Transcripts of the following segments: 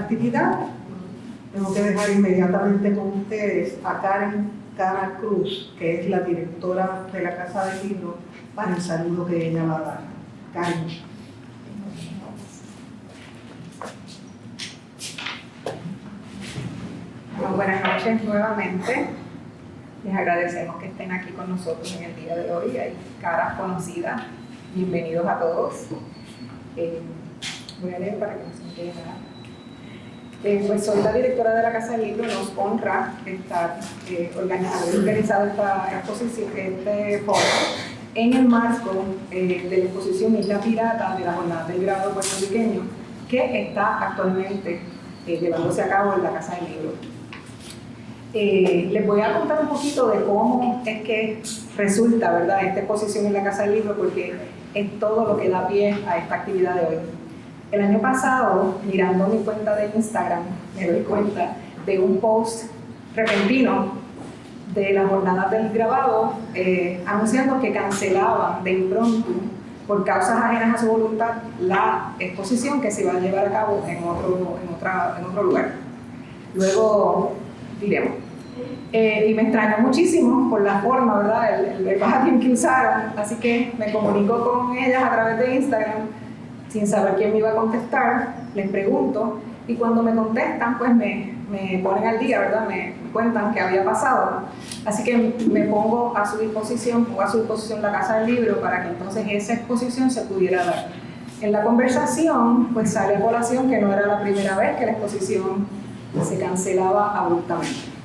actividad, tengo que dejar inmediatamente con ustedes a Karen Cara Cruz, que es la directora de la Casa del Libro, para el saludo que ella va a dar. Karen. Bueno, buenas noches nuevamente. Les agradecemos que estén aquí con nosotros en el día de hoy. Hay caras conocidas. Bienvenidos a todos. Voy a leer para que no se me quede nada. Pues soy la directora de la Casa del Libro. Nos honra estar organizado esta exposición, este foro, en el marco de la exposición Isla Pirata de la Jornada del Grabado Puertorriqueño, que está actualmente llevándose a cabo en la Casa del Libro. Les voy a contar un poquito de cómo es que resulta, ¿verdad?, esta exposición en la Casa del Libro, porque es todo lo que da pie a esta actividad de hoy. El año pasado, mirando mi cuenta de Instagram, me doy cuenta de un post repentino de las jornadas del grabado anunciando que cancelaban de impronto, por causas ajenas a su voluntad, la exposición que se iba a llevar a cabo en otro lugar. Luego diremos. Y me extrañó muchísimo por la forma, ¿verdad?, el verbatim que usaron, así que me comunico con ellas a través de Instagram sin saber quién me iba a contestar. Les pregunto y cuando me contestan pues me ponen al día, ¿verdad?, me cuentan qué había pasado, así que me pongo a su disposición la Casa del Libro para que entonces esa exposición se pudiera dar. En la conversación pues sale a colación que no era la primera vez que la exposición se cancelaba abruptamente.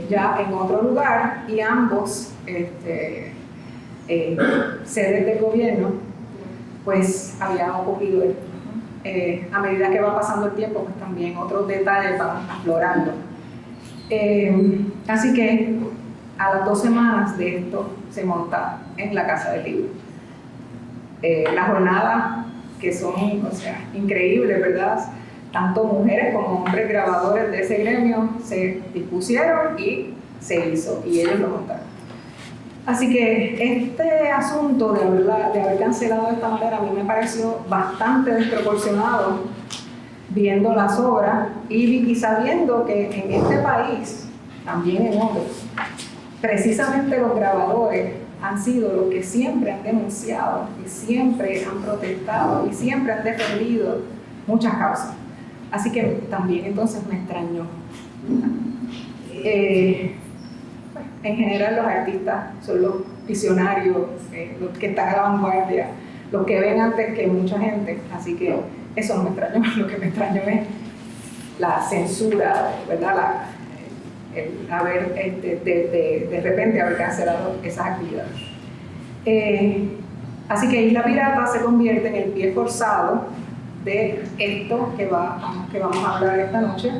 Ya en otro lugar, y ambos sedes del gobierno, pues había ocurrido esto. A medida que va pasando el tiempo, pues también otros detalles van aflorando. Así que a las 2 semanas de esto se monta en la Casa del Libro. Las jornadas que son, increíbles, ¿verdad? Tanto mujeres como hombres grabadores de ese gremio se dispusieron y se hizo, y ellos lo montaron. Así que este asunto de haber cancelado de esta manera a mí me pareció bastante desproporcionado, viendo las obras y sabiendo que en este país, también en otros, precisamente los grabadores han sido los que siempre han denunciado y siempre han protestado y siempre han defendido muchas causas. Así que también entonces me extrañó. En general los artistas son los visionarios, los que están a la vanguardia, los que ven antes que mucha gente, así que eso no me extrañó. Lo que me extrañó es la censura, ¿verdad? El haber, de repente haber cancelado esas actividades. Así que Isla Pirata se convierte en el pie forzado de esto que vamos a hablar esta noche,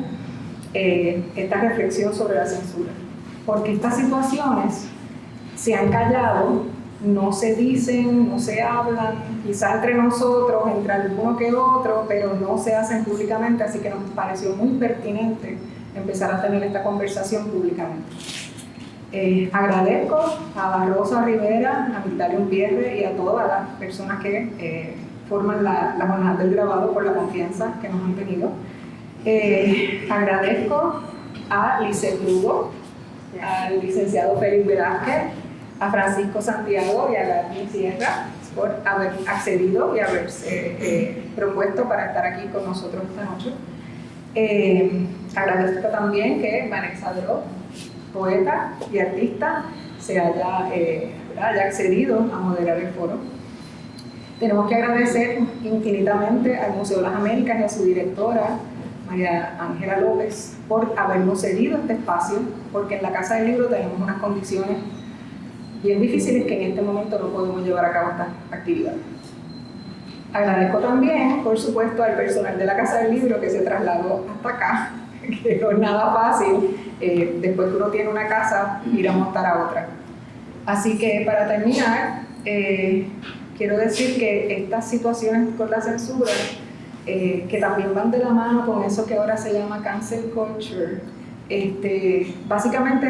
esta reflexión sobre la censura. Porque estas situaciones se han callado, no se dicen, no se hablan, quizás entre nosotros, entre alguno que otro, pero no se hacen públicamente, así que nos pareció muy pertinente empezar a tener esta conversación públicamente. Agradezco a Rosa Rivera, a Victoria Umpierre y a todas las personas que forman la Jornada del Grabado por la confianza que nos han tenido. Agradezco a Lisset Lugo, al licenciado Félix Velázquez, a Francisco Santiago y a Gaby Sierra por haber accedido y haberse propuesto para estar aquí con nosotros esta noche. Agradezco también que Vanessa Drop, poeta y artista, se haya accedido a moderar el foro. Tenemos que agradecer infinitamente al Museo de las Américas y a su directora, María Ángela López, por habernos cedido este espacio, porque en la Casa del Libro tenemos unas condiciones bien difíciles que en este momento no podemos llevar a cabo esta actividad. Agradezco también, por supuesto, al personal de la Casa del Libro que se trasladó hasta acá, que no es nada fácil, después que uno tiene una casa, ir a montar a otra. Así que para terminar, quiero decir que estas situaciones con la censura, que también van de la mano con eso que ahora se llama cancel culture, básicamente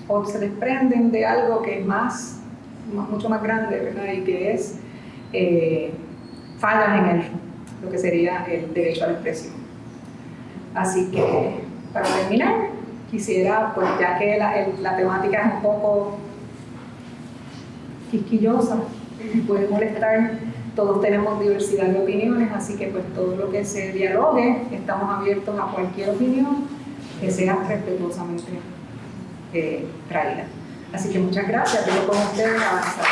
o se desprenden de algo que es mucho más grande, ¿verdad? Y que es fallas lo que sería el derecho a la expresión. Así que, para terminar, quisiera, pues ya que la temática es un poco quisquillosa y puede molestar, todos tenemos diversidad de opiniones, así que pues todo lo que se dialogue, estamos abiertos a cualquier opinión que sea respetuosamente traída. Así que muchas gracias, dejo con ustedes avanzar.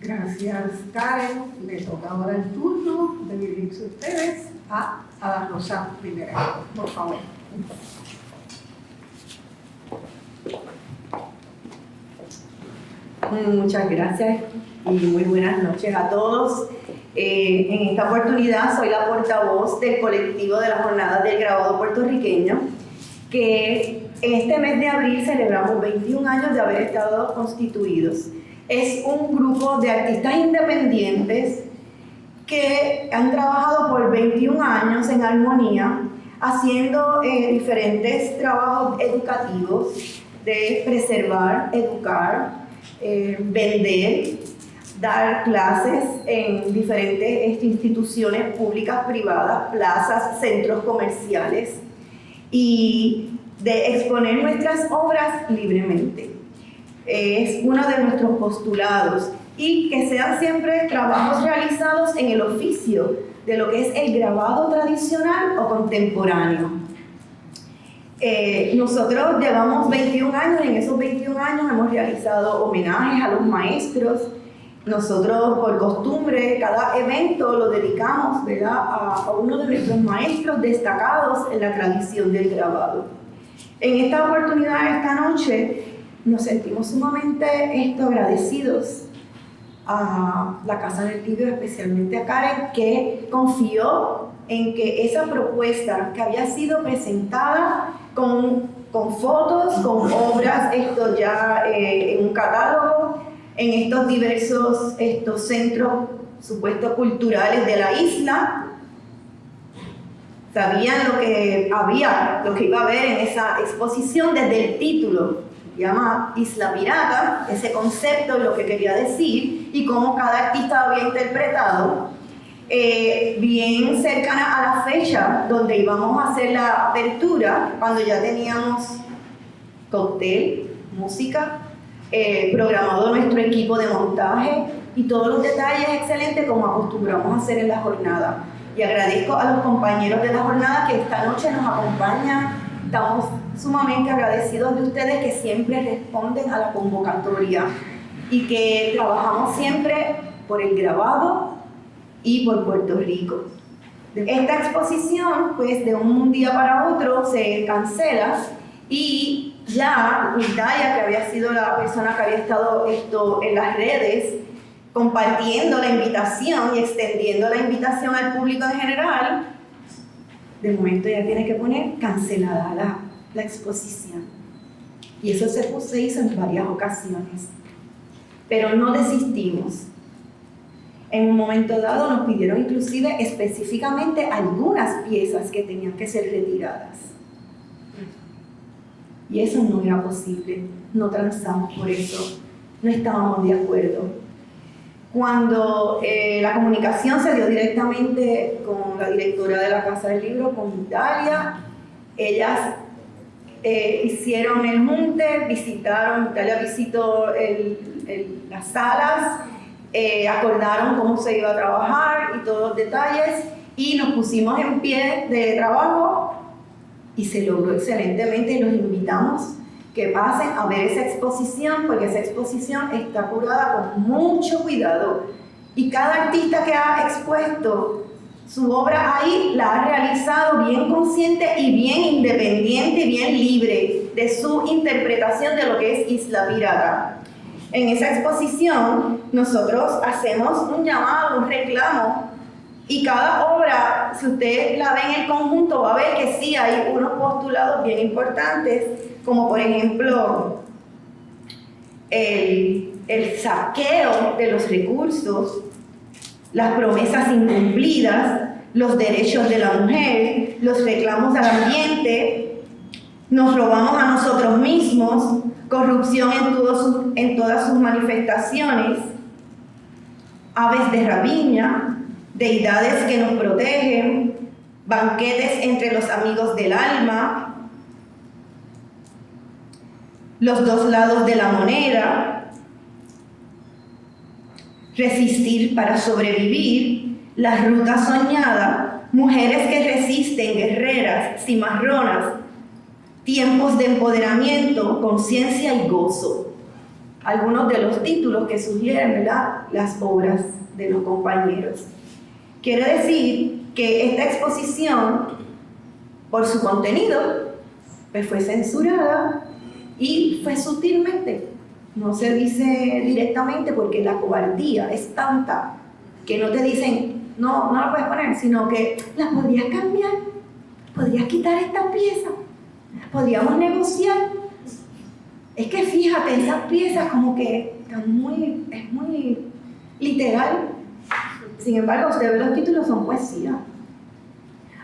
Gracias, Karen. Le toca ahora el turno de dirigirse ustedes a Ada Rosa Rivera. Por favor. Muchas gracias y muy buenas noches a todos. En esta oportunidad soy la portavoz del colectivo de las Jornadas del Grabado Puertorriqueño, que en este mes de abril celebramos 21 años de haber estado constituidos. Es un grupo de artistas independientes que han trabajado por 21 años en armonía, haciendo diferentes trabajos educativos de preservar, educar, vender, dar clases en diferentes instituciones públicas, privadas, plazas, centros comerciales y de exponer nuestras obras libremente. Es uno de nuestros postulados y que sean siempre trabajos realizados en el oficio de lo que es el grabado tradicional o contemporáneo. Nosotros llevamos 21 años, en esos 21 años hemos realizado homenajes a los maestros. Nosotros, por costumbre, cada evento lo dedicamos, ¿verdad?, a uno de nuestros maestros destacados en la tradición del grabado. En esta oportunidad, esta noche, nos sentimos sumamente agradecidos a la Casa del Libro, especialmente a Karen, que confió en que esa propuesta que había sido presentada con fotos, con obras, esto ya en un catálogo, en estos diversos centros supuestos culturales de la isla, sabían lo que había, lo que iba a haber en esa exposición desde el título, llama Isla Pirata, ese concepto, lo que quería decir y cómo cada artista había interpretado. Bien cercana a la fecha donde íbamos a hacer la apertura, cuando ya teníamos cóctel, música, programado nuestro equipo de montaje y todos los detalles excelentes como acostumbramos a hacer en la jornada. Y agradezco a los compañeros de la jornada que esta noche nos acompañan. Estamos sumamente agradecidos de ustedes que siempre responden a la convocatoria y que trabajamos siempre por el grabado y por Puerto Rico. Esta exposición, pues de un día para otro se cancela y ya Italia, que había sido la persona que había estado en las redes compartiendo la invitación y extendiendo la invitación al público en general, de momento ya tiene que poner cancelada la exposición. Y eso se hizo en varias ocasiones. Pero no desistimos. En un momento dado nos pidieron inclusive específicamente algunas piezas que tenían que ser retiradas. Y eso no era posible. No transamos por eso. No estábamos de acuerdo. Cuando la comunicación se dio directamente con la directora de la Casa del Libro, con Italia, ellas hicieron el junte, Italia visitó las salas, acordaron cómo se iba a trabajar y todos los detalles, y nos pusimos en pie de trabajo y se logró excelentemente y los invitamos que pasen a ver esa exposición, porque esa exposición está curada con mucho cuidado y cada artista que ha expuesto su obra ahí la ha realizado bien consciente y bien independiente, bien libre de su interpretación de lo que es Isla Pirata. En esa exposición nosotros hacemos un llamado, un reclamo, y cada obra, si usted la ve en el conjunto, va a ver que sí hay unos postulados bien importantes, como por ejemplo el saqueo de los recursos, las promesas incumplidas, los derechos de la mujer, los reclamos al ambiente, Nos robamos a nosotros mismos, corrupción en todas sus manifestaciones, aves de rapiña, deidades que nos protegen, banquetes entre los amigos del alma, los dos lados de la moneda, resistir para sobrevivir, la ruta soñada, mujeres que resisten, guerreras, cimarronas, tiempos de empoderamiento, conciencia y gozo. Algunos de los títulos que sugieren, ¿verdad?, las obras de los compañeros. Quiere decir que esta exposición, por su contenido, pues fue censurada y fue sutilmente. No se dice directamente porque la cobardía es tanta que no te dicen, no la puedes poner, sino que la podrías cambiar, podrías quitar esta pieza, podríamos negociar. Es que fíjate, esas piezas como que es muy literal. Sin embargo, usted ve los títulos, son poesía.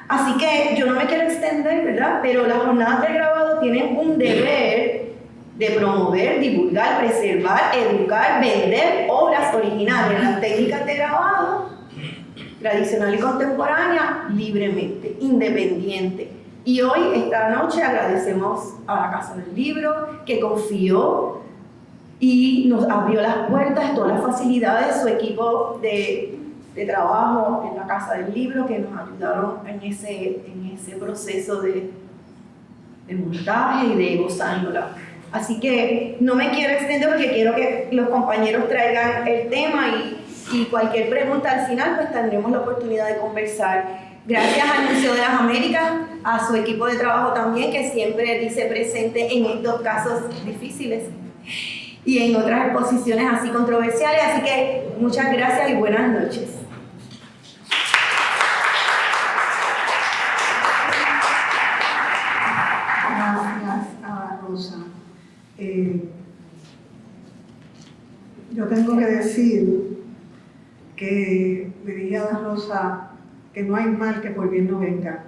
Así que yo no me quiero extender, ¿verdad? Pero las jornadas de grabado tienen un deber de promover, divulgar, preservar, educar, vender obras originales, las técnicas de grabado, tradicional y contemporánea, libremente, independiente. Y hoy, esta noche, agradecemos a la Casa del Libro que confió y nos abrió las puertas, todas las facilidades, su equipo de trabajo en la Casa del Libro que nos ayudaron en ese proceso de montaje y de gozándola. Así que no me quiero extender porque quiero que los compañeros traigan el tema y cualquier pregunta al final pues tendremos la oportunidad de conversar. Gracias al Museo de las Américas, a su equipo de trabajo también que siempre dice presente en estos casos difíciles y en otras exposiciones así controversiales. Así que muchas gracias y buenas noches. Gracias a Rosa. Yo tengo que decir que le dije a Rosa que no hay mal que por bien no venga,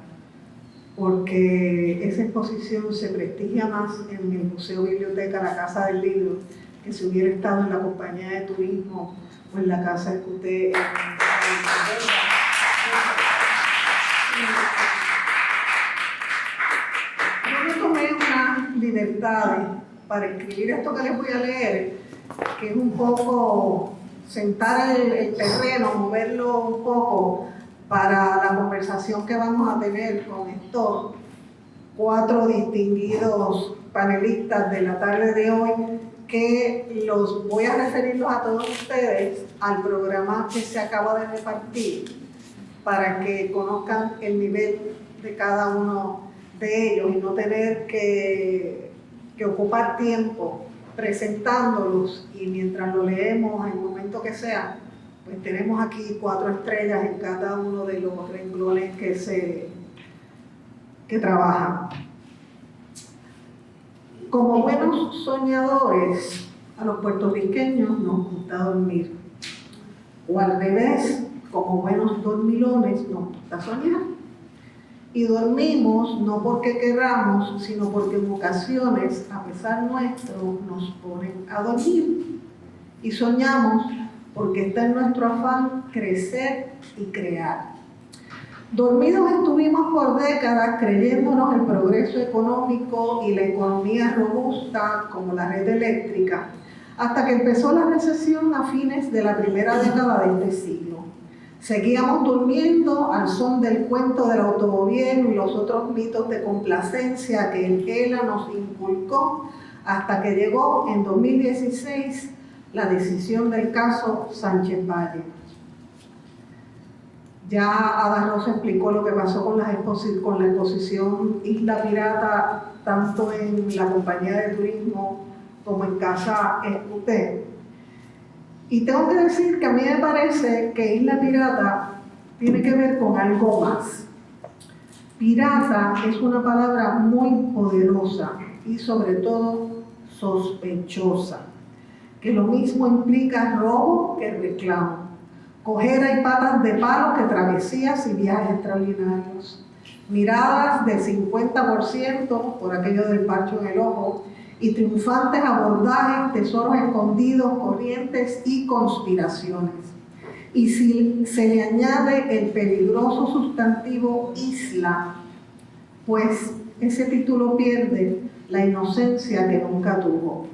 porque esa exposición se prestigia más en el Museo Biblioteca, la Casa del Libro, que si hubiera estado en la compañía de turismo o en la casa que usted... Yo me tomé unas libertades para escribir esto que les voy a leer, que es un poco sentar el terreno, moverlo un poco para la conversación que vamos a tener con estos 4 distinguidos panelistas de la tarde de hoy, que los voy a referirlos a todos ustedes al programa que se acaba de repartir para que conozcan el nivel de cada uno de ellos y no tener que ocupar tiempo presentándolos, y mientras lo leemos en el momento que sea, pues tenemos aquí 4 estrellas en cada uno de los renglones que trabajan. Como buenos soñadores, a los puertorriqueños nos gusta dormir. O al revés, como buenos dormilones nos gusta soñar. Y dormimos no porque queramos, sino porque en ocasiones, a pesar nuestro, nos ponen a dormir. Y soñamos porque está en nuestro afán crecer y crear. Dormidos estuvimos por décadas creyéndonos el progreso económico y la economía robusta como la red eléctrica, hasta que empezó la recesión a fines de la primera década de este siglo. Seguíamos durmiendo al son del cuento del autogobierno y los otros mitos de complacencia que el ELA nos inculcó, hasta que llegó en 2016 la decisión del caso Sánchez Valle. Ya Ada Rosa explicó lo que pasó con la exposición Isla Pirata, tanto en la compañía de turismo como en Casa Escuté. Y tengo que decir que a mí me parece que Isla Pirata tiene que ver con algo más. Pirata es una palabra muy poderosa y sobre todo sospechosa, que lo mismo implica robo que reclamo, cojera y patas de palo que travesías y viajes extraordinarios. miradas de 50% por aquello del parcho en el ojo y triunfantes abordajes, tesoros escondidos, corrientes y conspiraciones. Y si se le añade el peligroso sustantivo isla, pues ese título pierde la inocencia que nunca tuvo.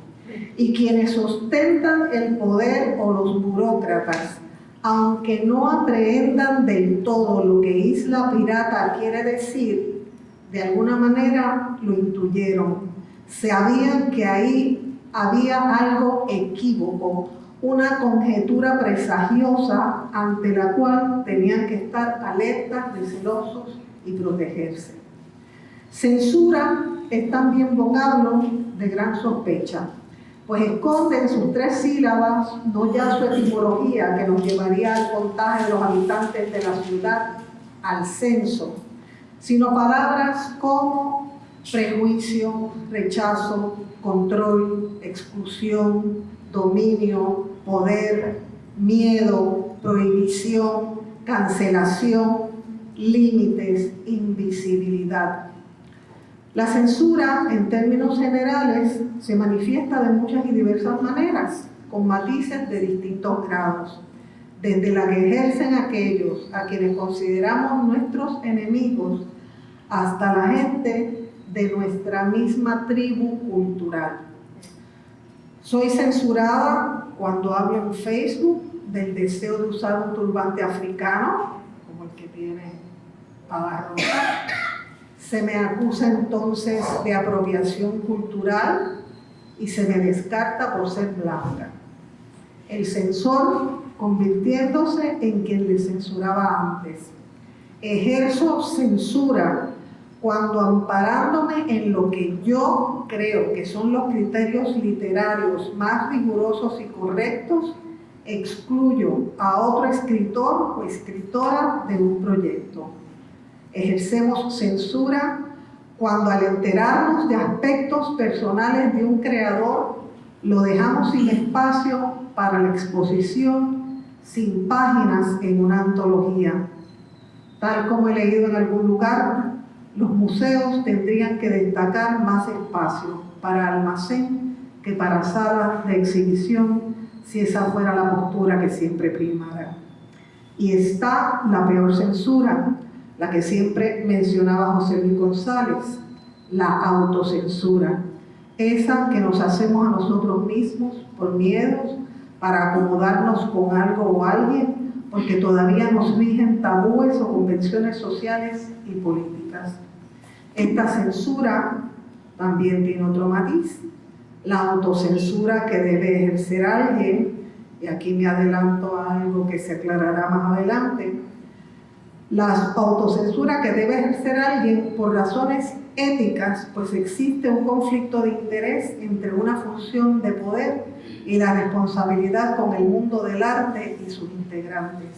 Y quienes ostentan el poder o los burócratas, aunque no aprehendan del todo lo que isla pirata quiere decir, de alguna manera lo intuyeron. Sabían que ahí había algo equívoco, una conjetura presagiosa ante la cual tenían que estar alertas, recelosos y protegerse. Censura es también vocablo de gran sospecha, pues esconde en sus 3 sílabas no ya su etimología que nos llevaría al contaje de los habitantes de la ciudad, al censo, sino palabras como prejuicio, rechazo, control, exclusión, dominio, poder, miedo, prohibición, cancelación, límites, invisibilidad. La censura, en términos generales, se manifiesta de muchas y diversas maneras, con matices de distintos grados, desde la que ejercen aquellos a quienes consideramos nuestros enemigos, hasta la gente de nuestra misma tribu cultural. Soy censurada cuando hablo en Facebook del deseo de usar un turbante africano, como el que tiene Pavarroca. Se me acusa entonces de apropiación cultural y se me descarta por ser blanca. El censor convirtiéndose en quien le censuraba antes. Ejerzo censura cuando, amparándome en lo que yo creo que son los criterios literarios más rigurosos y correctos, excluyo a otro escritor o escritora de un proyecto. Ejercemos censura cuando, al enterarnos de aspectos personales de un creador, lo dejamos sin espacio para la exposición, sin páginas en una antología. Tal como he leído en algún lugar, los museos tendrían que destacar más espacio para almacén que para salas de exhibición, si esa fuera la postura que siempre primara. Y está la peor censura, la que siempre mencionaba José Luis González, la autocensura, esa que nos hacemos a nosotros mismos por miedos, para acomodarnos con algo o alguien, porque todavía nos rigen tabúes o convenciones sociales y políticas. Esta censura también tiene otro matiz, la autocensura que debe ejercer alguien, y aquí me adelanto a algo que se aclarará más adelante. La autocensura que debe ejercer alguien por razones éticas, pues existe un conflicto de interés entre una función de poder y la responsabilidad con el mundo del arte y sus integrantes.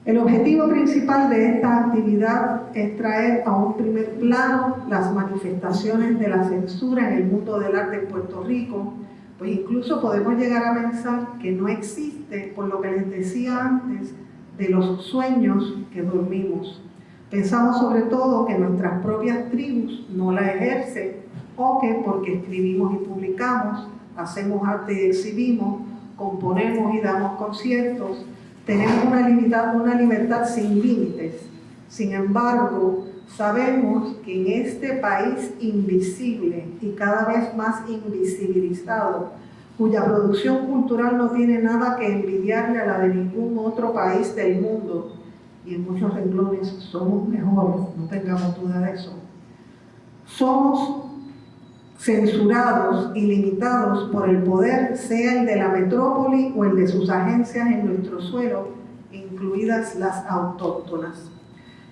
El objetivo principal de esta actividad es traer a un primer plano las manifestaciones de la censura en el mundo del arte en Puerto Rico, pues incluso podemos llegar a pensar que no existe, por lo que les decía antes, de los sueños que dormimos. Pensamos sobre todo que nuestras propias tribus no la ejercen, o que porque escribimos y publicamos, hacemos arte y exhibimos, componemos y damos conciertos, tenemos una libertad sin límites. Sin embargo, sabemos que en este país invisible y cada vez más invisibilizado, cuya producción cultural no tiene nada que envidiarle a la de ningún otro país del mundo, y en muchos renglones somos mejores, no tengamos duda de eso, somos censurados y limitados por el poder, sea el de la metrópoli o el de sus agencias en nuestro suelo, incluidas las autóctonas.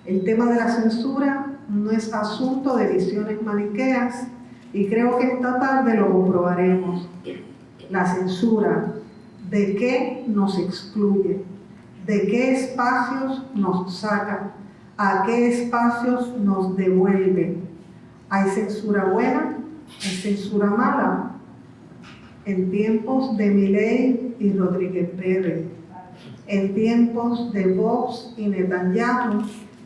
El tema de la censura no es asunto de visiones maniqueas, y creo que esta tarde lo comprobaremos. La censura, ¿de qué nos excluye? ¿De qué espacios nos saca? ¿A qué espacios nos devuelve? ¿Hay censura buena? ¿Hay censura mala? En tiempos de Milei y Rodríguez Pérez, en tiempos de Vox y Netanyahu,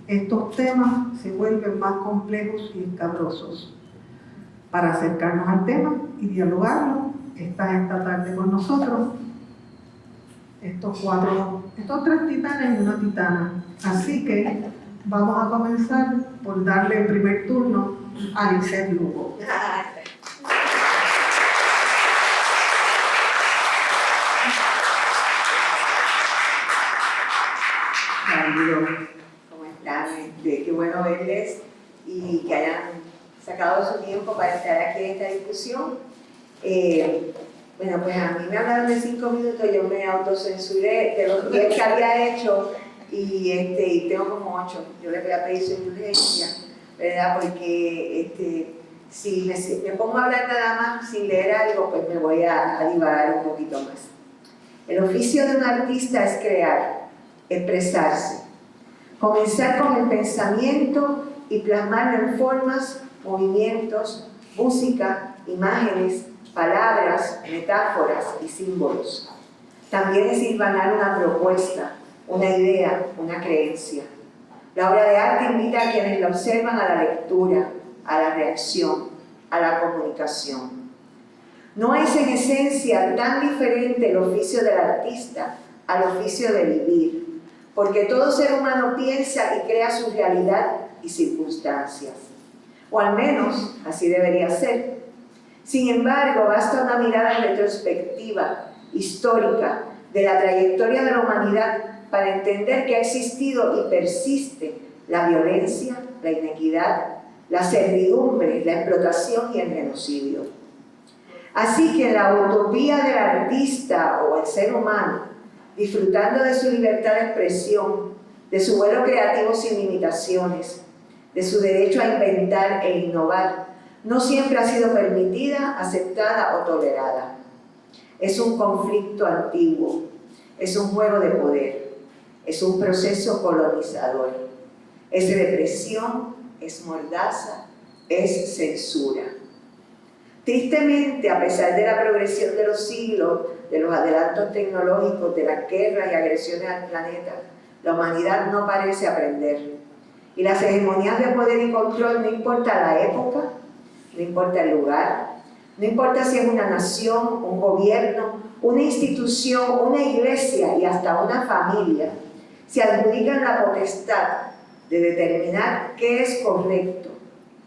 estos temas se vuelven más complejos y escabrosos. Para acercarnos al tema y dialogarlo, está esta tarde con nosotros estos tres titanes y una titana. Así que vamos a comenzar por darle el primer turno a Lisset Lugo. Saludos, ¿cómo están? Qué bueno verles y que hayan sacado su tiempo para estar aquí en esta discusión. Bueno, pues a mí me hablaron de 5 minutos, yo me autocensuré de los 10 que había hecho y tengo como 8. Yo les voy a pedir su indulgencia, ¿verdad? Porque si me pongo a hablar nada más sin leer algo, pues me voy a divagar un poquito más. El oficio de un artista es crear, expresarse, comenzar con el pensamiento y plasmarlo en formas, movimientos, música, imágenes, palabras, metáforas y símbolos. También es hilvanar una propuesta, una idea, una creencia. La obra de arte invita a quienes la observan a la lectura, a la reacción, a la comunicación. No es en esencia tan diferente el oficio del artista al oficio de vivir, porque todo ser humano piensa y crea su realidad y circunstancias, o al menos así debería ser. Sin embargo, basta una mirada retrospectiva, histórica, de la trayectoria de la humanidad para entender que ha existido y persiste la violencia, la inequidad, la servidumbre, la explotación y el genocidio. Así que la utopía del artista o el ser humano, disfrutando de su libertad de expresión, de su vuelo creativo sin limitaciones, de su derecho a inventar e innovar, no siempre ha sido permitida, aceptada o tolerada. Es un conflicto antiguo, es un juego de poder, es un proceso colonizador, es represión, es mordaza, es censura. Tristemente, a pesar de la progresión de los siglos, de los adelantos tecnológicos, de las guerras y agresiones al planeta, la humanidad no parece aprender. Y las hegemonías de poder y control, no importa la época, no importa el lugar, no importa si es una nación, un gobierno, una institución, una iglesia y hasta una familia, se adjudican la potestad de determinar qué es correcto,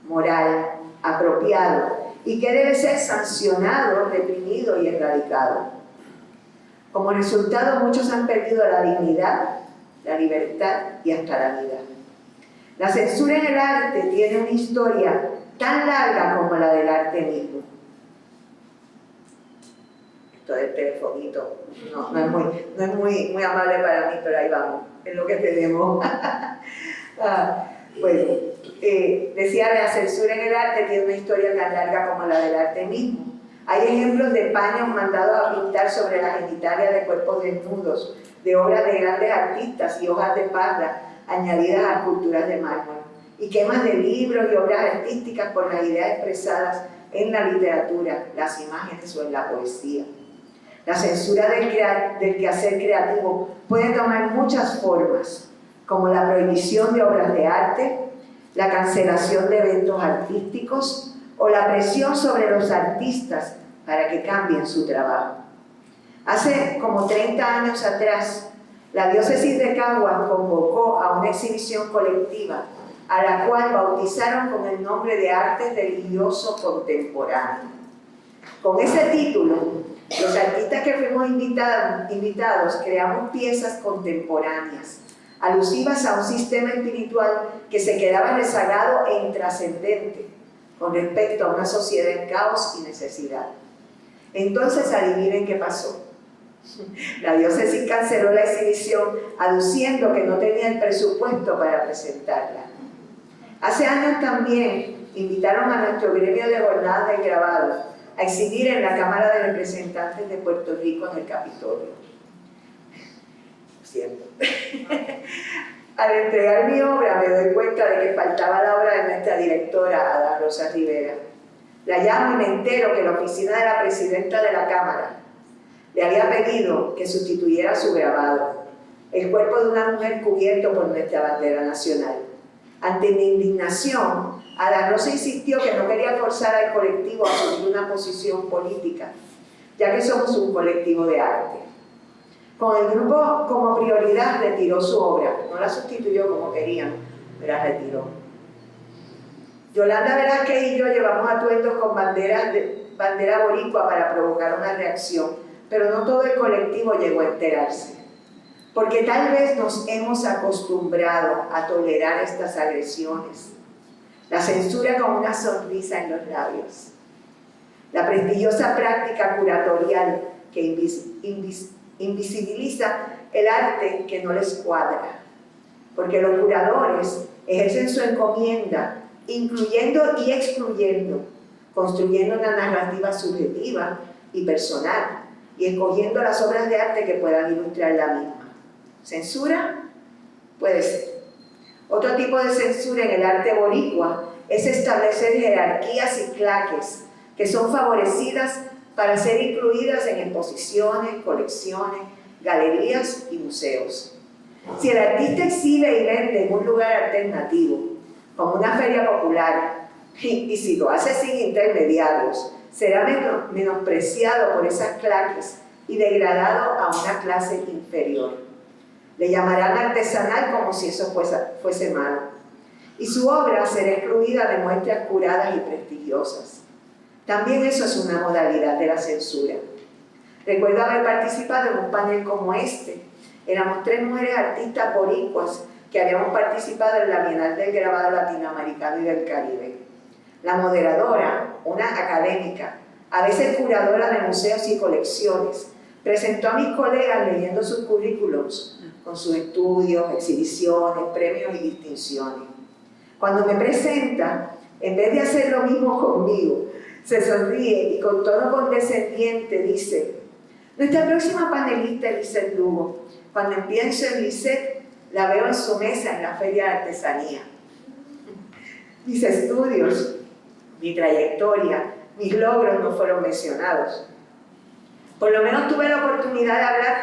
moral, apropiado y qué debe ser sancionado, reprimido y erradicado. Como resultado, muchos han perdido la dignidad, la libertad y hasta la vida. La censura en el arte tiene una historia tan larga como la del arte mismo. Esto del telefonito no es muy amable para mí, pero ahí vamos, es lo que tenemos. Bueno, decía, la censura en el arte tiene una historia tan larga como la del arte mismo. Hay ejemplos de paños mandados a pintar sobre las genitalias de cuerpos desnudos, de obras de grandes artistas y hojas de parra añadidas a esculturas de mármol, y quemas de libros y obras artísticas por las ideas expresadas en la literatura, las imágenes o en la poesía. La censura del quehacer creativo puede tomar muchas formas, como la prohibición de obras de arte, la cancelación de eventos artísticos o la presión sobre los artistas para que cambien su trabajo. Hace como 30 años atrás, la diócesis de Caguas convocó a una exhibición colectiva a la cual bautizaron con el nombre de Arte Religioso Contemporáneo. Con ese título, los artistas que fuimos invitados creamos piezas contemporáneas, alusivas a un sistema espiritual que se quedaba rezagado e intrascendente con respecto a una sociedad en caos y necesidad. Entonces, adivinen qué pasó. La diócesis canceló la exhibición aduciendo que no tenía el presupuesto para presentarla. Hace años también invitaron a nuestro gremio de jornadas del grabado a exhibir en la Cámara de Representantes de Puerto Rico en el Capitolio. Cierto. Al entregar mi obra me doy cuenta de que faltaba la obra de nuestra directora, Ada Rosa Rivera. La llamo y me entero que la oficina de la presidenta de la Cámara le había pedido que sustituyera su grabado, el cuerpo de una mujer cubierto por nuestra bandera nacional. Ante mi indignación, Ada Rosa insistió que no quería forzar al colectivo a asumir una posición política, ya que somos un colectivo de arte. Con el grupo como prioridad retiró su obra, no la sustituyó como querían, pero la retiró. Yolanda Velázquez y yo llevamos atuendos con bandera boricua para provocar una reacción, pero no todo el colectivo llegó a enterarse, porque tal vez nos hemos acostumbrado a tolerar estas agresiones. La censura con una sonrisa en los labios, la prestigiosa práctica curatorial que invisibiliza el arte que no les cuadra, porque los curadores ejercen su encomienda incluyendo y excluyendo, construyendo una narrativa subjetiva y personal y escogiendo las obras de arte que puedan ilustrar la misma. ¿Censura? Puede ser. Otro tipo de censura en el arte boricua es establecer jerarquías y claques que son favorecidas para ser incluidas en exposiciones, colecciones, galerías y museos. Si el artista exhibe y vende en un lugar alternativo, como una feria popular, y si lo hace sin intermediarios, será menospreciado por esas claques y degradado a una clase inferior. Le llamarán artesanal como si eso fuese malo. Y su obra será excluida de muestras curadas y prestigiosas. También eso es una modalidad de la censura. Recuerdo haber participado en un panel como este. Éramos 3 mujeres artistas boricuas que habíamos participado en la Bienal del Grabado Latinoamericano y del Caribe. La moderadora, una académica, a veces curadora de museos y colecciones, presentó a mis colegas leyendo sus currículums con sus estudios, exhibiciones, premios y distinciones. Cuando me presenta, en vez de hacer lo mismo conmigo, se sonríe y con tono condescendiente dice: nuestra próxima panelista es Lisette Lugo. Cuando pienso en Lisette, la veo en su mesa en la Feria de Artesanía. Mis estudios, mi trayectoria, mis logros no fueron mencionados. Por lo menos tuve la oportunidad de hablar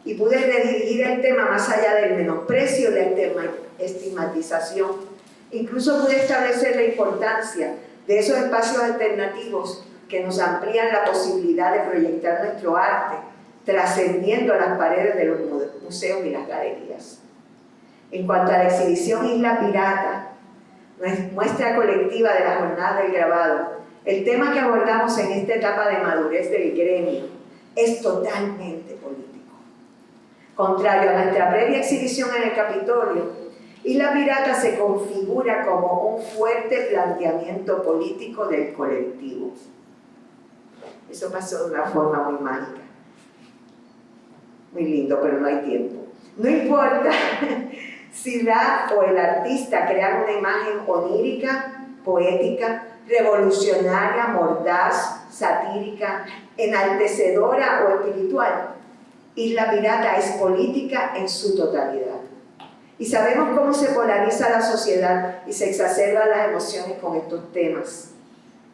y pude redirigir el tema más allá del menosprecio y la estigmatización. Incluso pude establecer la importancia de esos espacios alternativos que nos amplían la posibilidad de proyectar nuestro arte, trascendiendo las paredes de los museos y las galerías. En cuanto a la exhibición Isla Pirata, muestra colectiva de la Jornada del Grabado, el tema que abordamos en esta etapa de madurez del gremio es totalmente político. Contrario a nuestra previa exhibición en el Capitolio, Isla Pirata se configura como un fuerte planteamiento político del colectivo. Eso pasó de una forma muy mágica. Muy lindo, pero no hay tiempo. No importa si la o el artista crean una imagen onírica, poética, revolucionaria, mordaz, satírica, enaltecedora o espiritual. Isla Pirata es política en su totalidad. Y sabemos cómo se polariza la sociedad y se exacerban las emociones con estos temas.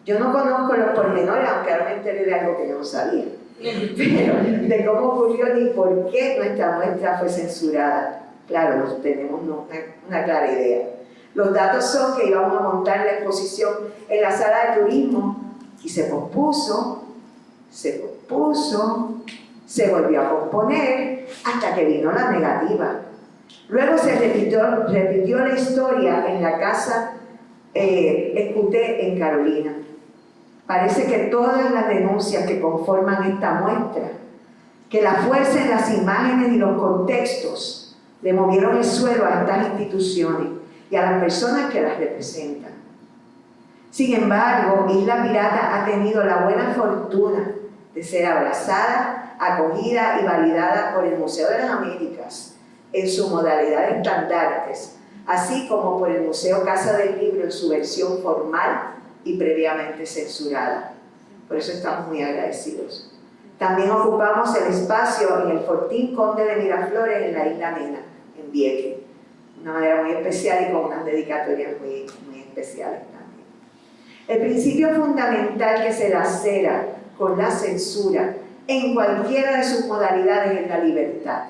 Yo no conozco los pormenores, aunque ahora me enteré de algo que yo no sabía, pero de cómo ocurrió ni por qué nuestra muestra fue censurada. Claro, no tenemos una clara idea. Los datos son que íbamos a montar la exposición en la sala de turismo y se pospuso, se volvió a posponer hasta que vino la negativa. Luego se repitió la historia en la casa Escuté en Carolina. Parece que todas las denuncias que conforman esta muestra, que la fuerza en las imágenes y los contextos le movieron el suelo a estas instituciones y a las personas que las representan. Sin embargo, Isla Pirata ha tenido la buena fortuna de ser abrazada, acogida y validada por el Museo de las Américas en su modalidad de estandartes, así como por el Museo Casa del Libro en su versión formal y previamente censurada. Por eso estamos muy agradecidos. También ocupamos el espacio en el Fortín Conde de Miraflores en la Isla Nena, en Vieques, de una manera muy especial y con unas dedicatorias muy especiales también. El principio fundamental que se lacera con la censura en cualquiera de sus modalidades es la libertad.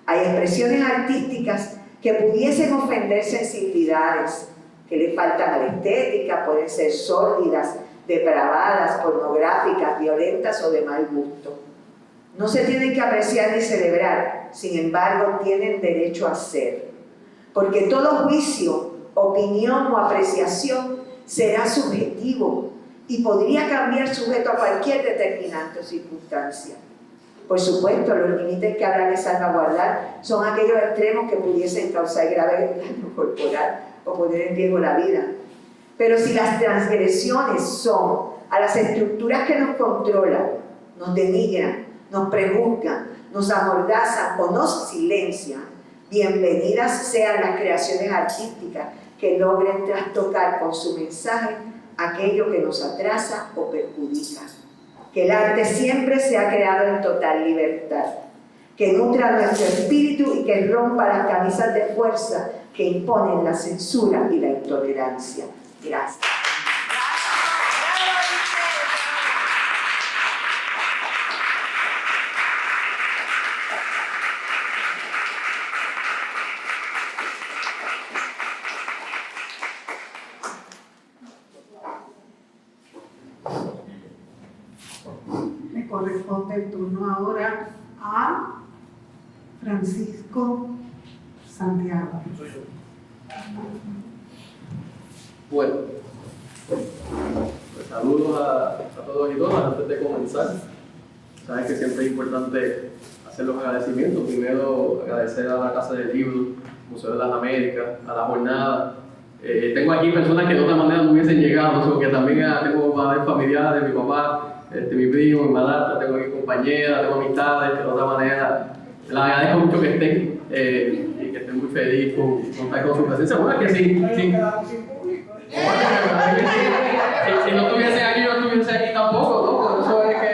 Hay expresiones artísticas que pudiesen ofender sensibilidades que le faltan a la estética, pueden ser sórdidas, depravadas, pornográficas, violentas o de mal gusto. No se tienen que apreciar ni celebrar, sin embargo, tienen derecho a ser. Porque todo juicio, opinión o apreciación será subjetivo y podría cambiar sujeto a cualquier determinante o circunstancia. Por supuesto, los límites que habrá de salvaguardar son aquellos extremos que pudiesen causar grave daño corporal o poner en riesgo la vida. Pero si las transgresiones son a las estructuras que nos controlan, nos denigran, nos prejuzgan, nos amordazan o nos silencian, bienvenidas sean las creaciones artísticas que logren trastocar con su mensaje aquello que nos atrasa o perjudica. Que el arte siempre sea creado en total libertad, que nutra nuestro espíritu y que rompa las camisas de fuerza que imponen la censura y la intolerancia. Gracias. Me corresponde el turno ahora a Francisco Santiago. Bueno, pues saludos a todos y todas. Antes de comenzar, sabes que siempre es importante hacer los agradecimientos. Primero, agradecer a la Casa del Libro, Museo de las Américas, a la jornada. Tengo aquí personas que de otra manera no hubiesen llegado, porque también tengo padres familiares, mi papá, mi primo, mi madrastra, tengo aquí compañeras, tengo amistades que de otra manera les agradezco mucho que estén y que estén muy feliz con su presencia. Bueno, que sí. Si no estuviesen aquí, yo no estuviese aquí tampoco, ¿no? Por eso es que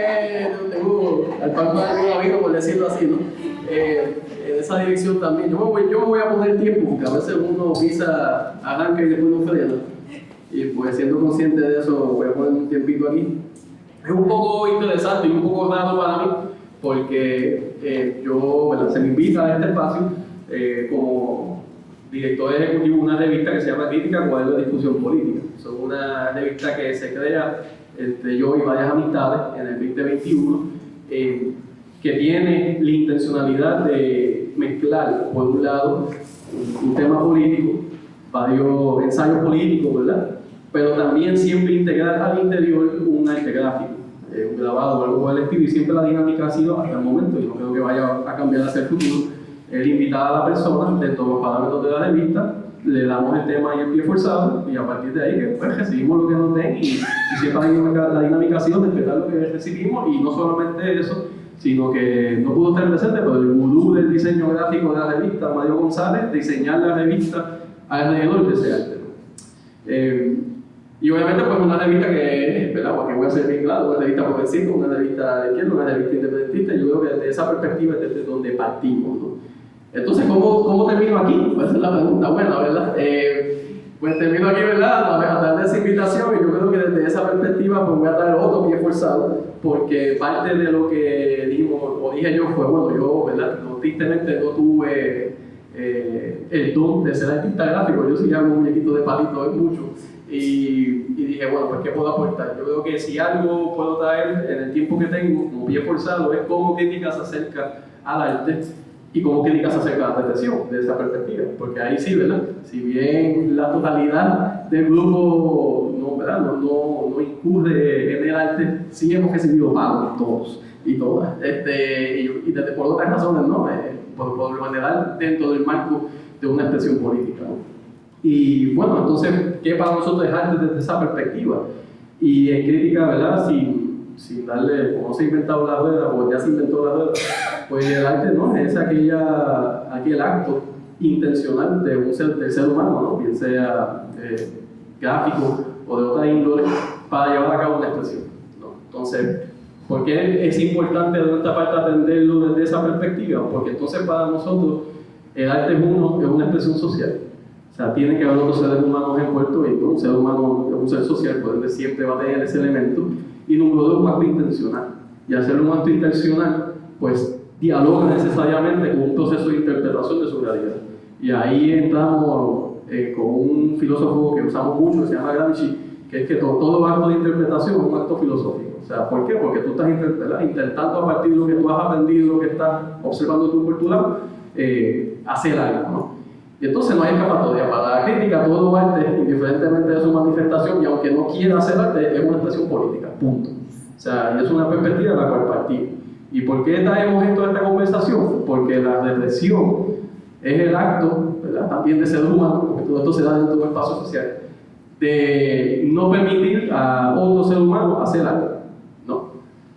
tengo al palco de mi amigo, por decirlo así, ¿no? En esa dirección también. Yo me voy a poner tiempo, porque a veces uno pisa, arranca y después no frena. Y pues siendo consciente de eso, voy a poner un tiempito aquí. Es un poco interesante y un poco raro para mí, porque se me invita a este espacio como director ejecutivo de una revista que se llama Crítica, Cuaderno de Discusión Política. Es una revista que se crea entre yo y varias amistades en el 2021, que tiene la intencionalidad de mezclar, por un lado, un tema político, varios ensayos políticos, ¿verdad? Pero también siempre integrar al interior un arte gráfico, un grabado o algo por el estilo, y siempre la dinámica ha sido hasta el momento, y no creo que vaya a cambiar hacia el futuro, el invitar a la persona dentro de los parámetros de la revista, le damos el tema y el pie forzado, y a partir de ahí pues, recibimos lo que nos den, y siempre la dinámica ha sido respetar lo que recibimos, y no solamente eso, sino que no pudo estar presente, pero el gurú del diseño gráfico de la revista, Mario González, diseñar la revista alrededor de ese arte. Y obviamente pues una revista que, ¿verdad? Porque voy a ser bien claro, una revista progresista, una revista de izquierda, una revista independentista, y yo creo que desde esa perspectiva es desde donde partimos, ¿no? Entonces, ¿cómo termino aquí? Esa es la pregunta buena, ¿verdad? Pues termino aquí, ¿verdad? A través de esa invitación, y yo creo que desde esa perspectiva pues voy a dar otro pie forzado, porque parte de lo que dije yo fue, bueno, yo, ¿verdad? Tristemente no tuve el don de ser artista gráfico, yo sí hago un muñequito de palito, es mucho. Y dije, bueno, pues ¿qué puedo aportar? Yo creo que si algo puedo traer en el tiempo que tengo, como pie forzado, es cómo crítica se acerca al arte y cómo crítica se acerca a la represión de esa perspectiva. Porque ahí sí, ¿verdad? Si bien la totalidad del grupo ¿verdad? No incurre en el arte, sí hemos recibido pagos todos y todas. Y desde por otras razones, ¿no? Por lo general, dentro del marco de una expresión política, ¿no? Y bueno, entonces, ¿qué para nosotros es arte desde esa perspectiva? Y en crítica, ¿verdad? Sin darle, como se ha inventado la rueda, o ya se inventó la rueda, pues el arte no es aquel acto intencional del ser humano, ¿no? Bien sea gráfico o de otra índole, para llevar a cabo una expresión, ¿no? Entonces, ¿por qué es importante de nuestra parte atenderlo desde esa perspectiva? Porque entonces para nosotros el arte es una expresión social. O sea, tiene que haber otros seres humanos envueltos y un ser humano es un ser social, por ende siempre va a tener ese elemento. Y número dos, un acto intencional. Y hacer un acto intencional, pues dialoga necesariamente con un proceso de interpretación de su realidad. Y ahí entramos con un filósofo que usamos mucho, que se llama Gramsci, que es que todo acto de interpretación es un acto filosófico. O sea, ¿por qué? Porque tú estás intentando a partir de lo que tú has aprendido, lo que estás observando tu cultura, hacer algo, ¿no? Y entonces no hay escapatoria. Para la crítica, todo arte, indiferentemente de su manifestación, y aunque no quiera hacer arte, es una expresión política, punto. O sea, y es una perspectiva de la cual partimos. ¿Y por qué traemos esto a esta conversación? Porque la represión es el acto, ¿verdad?, también de ser humano, porque todo esto se da dentro de un espacio social, de no permitir a otro ser humano hacer algo, ¿no?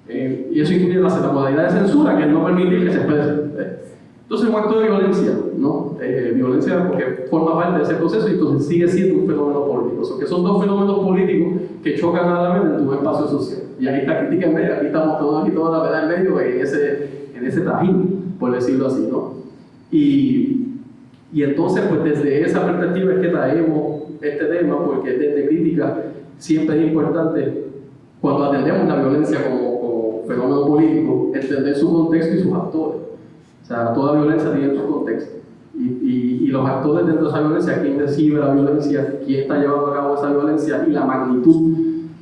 Y eso incluye la modalidad de censura, que es no permitir que se exprese. Entonces es un acto de violencia, ¿no? Violencia porque forma parte de ese proceso y entonces sigue siendo un fenómeno político. O sea, que son dos fenómenos políticos que chocan a la vez en tu espacio social. Y ahí está crítica en medio, aquí estamos todos y todas la verdad en medio, en ese trajín, por decirlo así, ¿no? Y entonces, pues desde esa perspectiva es que traemos este tema, porque desde crítica siempre es importante, cuando atendemos la violencia como fenómeno político, entender su contexto y sus actores. O sea, toda violencia tiene su contexto. Y los actores dentro de esa violencia, quién recibe la violencia, quién está llevando a cabo esa violencia y la magnitud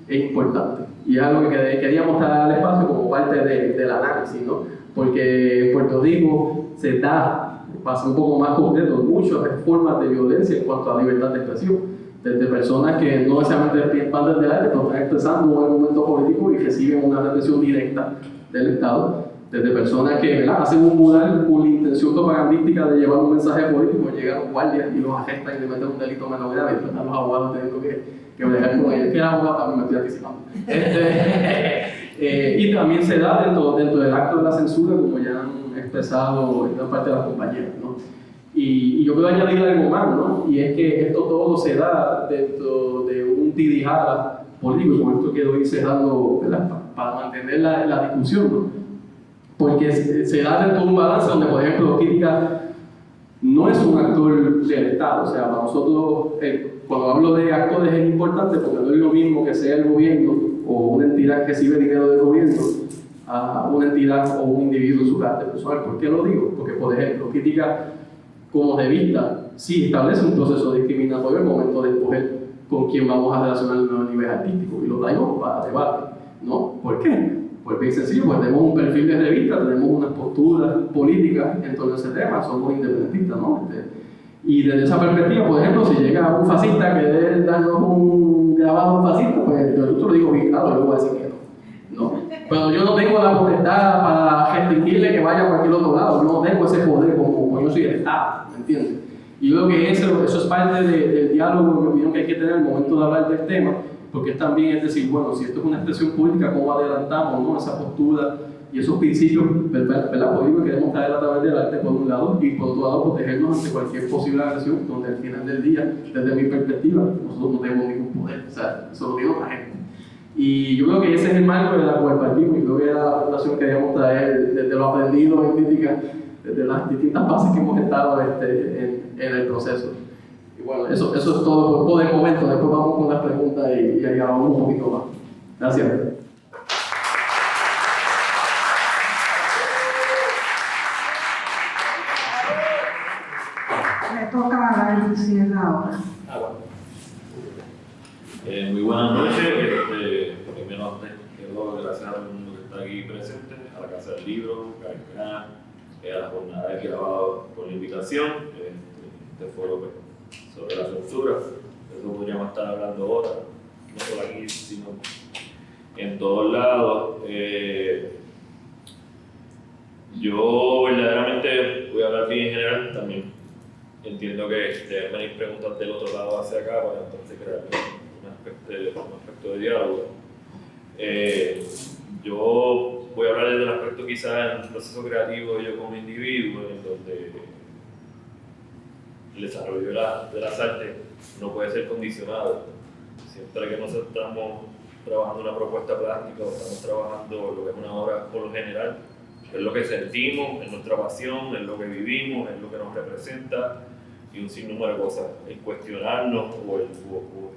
es importante. Y es algo que queríamos traer al espacio como parte del análisis, ¿no? Porque en Puerto Rico se da, para ser un poco más concreto, muchas formas de violencia en cuanto a libertad de expresión. Desde personas que no necesariamente van desde el arte, pero están expresando un argumento político y reciben una represión directa del Estado. Desde personas que, ¿verdad?, hacen un mural con la intención propagandística de llevar un mensaje político, llegan los guardias y los arrestan y le meten un delito menos grave, y están los abogados teniendo que bregar con ellos. Que era abogado también me estoy anticipando. Y también se da dentro del acto de la censura, como ya han expresado en gran parte de las compañeras, ¿no? Y yo quiero añadir algo más, ¿no? Y es que esto todo se da dentro de un tirijada político, y con esto quiero ir cerrando, ¿verdad?, para mantener la discusión, ¿no? Porque se da dentro de un balance donde, por ejemplo, crítica no es un actor del Estado. O sea, para nosotros, cuando hablo de actores es importante porque no es lo mismo que sea el gobierno o una entidad que recibe dinero del gobierno a una entidad o un individuo en su carácter personal. ¿Por qué lo digo? Porque, por ejemplo, crítica como revista sí establece un proceso discriminatorio en el momento de escoger con quién vamos a relacionarnos a nivel artístico y lo traemos para debate, ¿no? ¿Por qué? Pues bien sencillo, pues tenemos un perfil de revista, tenemos unas posturas políticas en torno a ese tema, somos independentistas, ¿no? Y desde esa perspectiva, por ejemplo, si llega un fascista que debe darnos un grabado fascista, pues yo te lo digo bien claro, yo voy a decir que no. Pero yo no tengo la potestad para restringirle que vaya a cualquier otro lado, yo no tengo ese poder como yo soy el Estado, ¿me entiendes? Y yo creo que eso es parte del diálogo, en mi opinión, que hay que tener al momento de hablar del tema, porque también es decir, bueno, si esto es una expresión política, ¿cómo adelantamos, ¿no?, esa postura y esos principios, ¿verdad?, políticos que queremos traer a través del arte, por un lado, y por otro lado, protegernos ante cualquier posible agresión, donde al final del día, desde mi perspectiva, nosotros no tenemos ningún poder, o sea, eso lo tiene la gente. Y yo creo que ese es el marco de la cual partimos, y creo que era la presentación que queríamos traer desde lo aprendido en crítica, desde las distintas bases que hemos estado en el proceso. Y bueno, eso es todo por el momento. Después vamos con las preguntas y ahí vamos un poquito más. Gracias. Me toca dar el cierre ahora. Muy buenas noches. Primero, antes quiero agradecer a todo el mundo que está aquí presente, a la Casa del Libro, a la jornada de grabado por la invitación. Este foro sobre la censura. Eso podríamos estar hablando ahora, no solo aquí, sino en todos lados. Yo verdaderamente voy a hablar bien en general también. Entiendo que deben venir preguntas del otro lado hacia acá para entonces crear un aspecto de diálogo. Yo voy a hablar desde el aspecto quizás en un proceso creativo yo como individuo, en donde el desarrollo de las artes no puede ser condicionado. Siempre que nosotros estamos trabajando una propuesta plástica o estamos trabajando lo que es una obra por lo general, es lo que sentimos, es nuestra pasión, es lo que vivimos, es lo que nos representa y un sinnúmero de cosas. El cuestionarnos o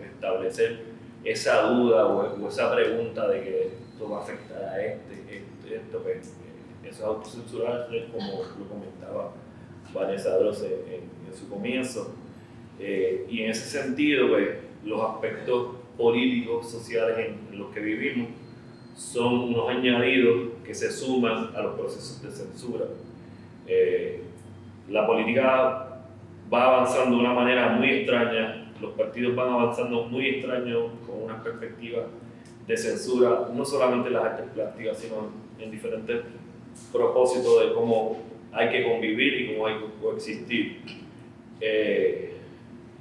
establecer esa duda o esa pregunta de que esto va a afectar a esto, pues, eso es autocensurarse, como lo comentaba Vanessa Dross en en su comienzo. Y en ese sentido, pues, los aspectos políticos, sociales en los que vivimos son unos añadidos que se suman a los procesos de censura. La política va avanzando de una manera muy extraña, los partidos van avanzando muy extraños con una perspectiva de censura, no solamente en las artes plásticas, sino en diferentes propósitos de cómo hay que convivir y cómo hay que coexistir.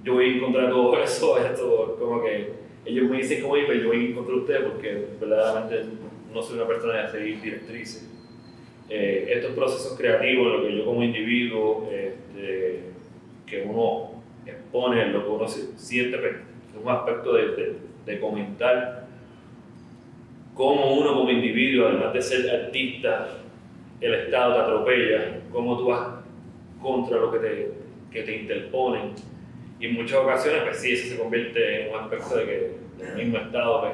Yo voy a encontrar todo eso, esto como que ellos me dicen cómo ir, pero yo voy a encontrar ustedes porque verdaderamente no soy una persona de seguir directrices. Estos procesos creativos, lo que yo como individuo, que uno expone, lo que uno siente, es un aspecto de comentar cómo uno como individuo, además de ser artista, el Estado te atropella, cómo tú vas contra lo que te interponen. Y en muchas ocasiones, pues sí, eso se convierte en un aspecto de que el mismo Estado pues,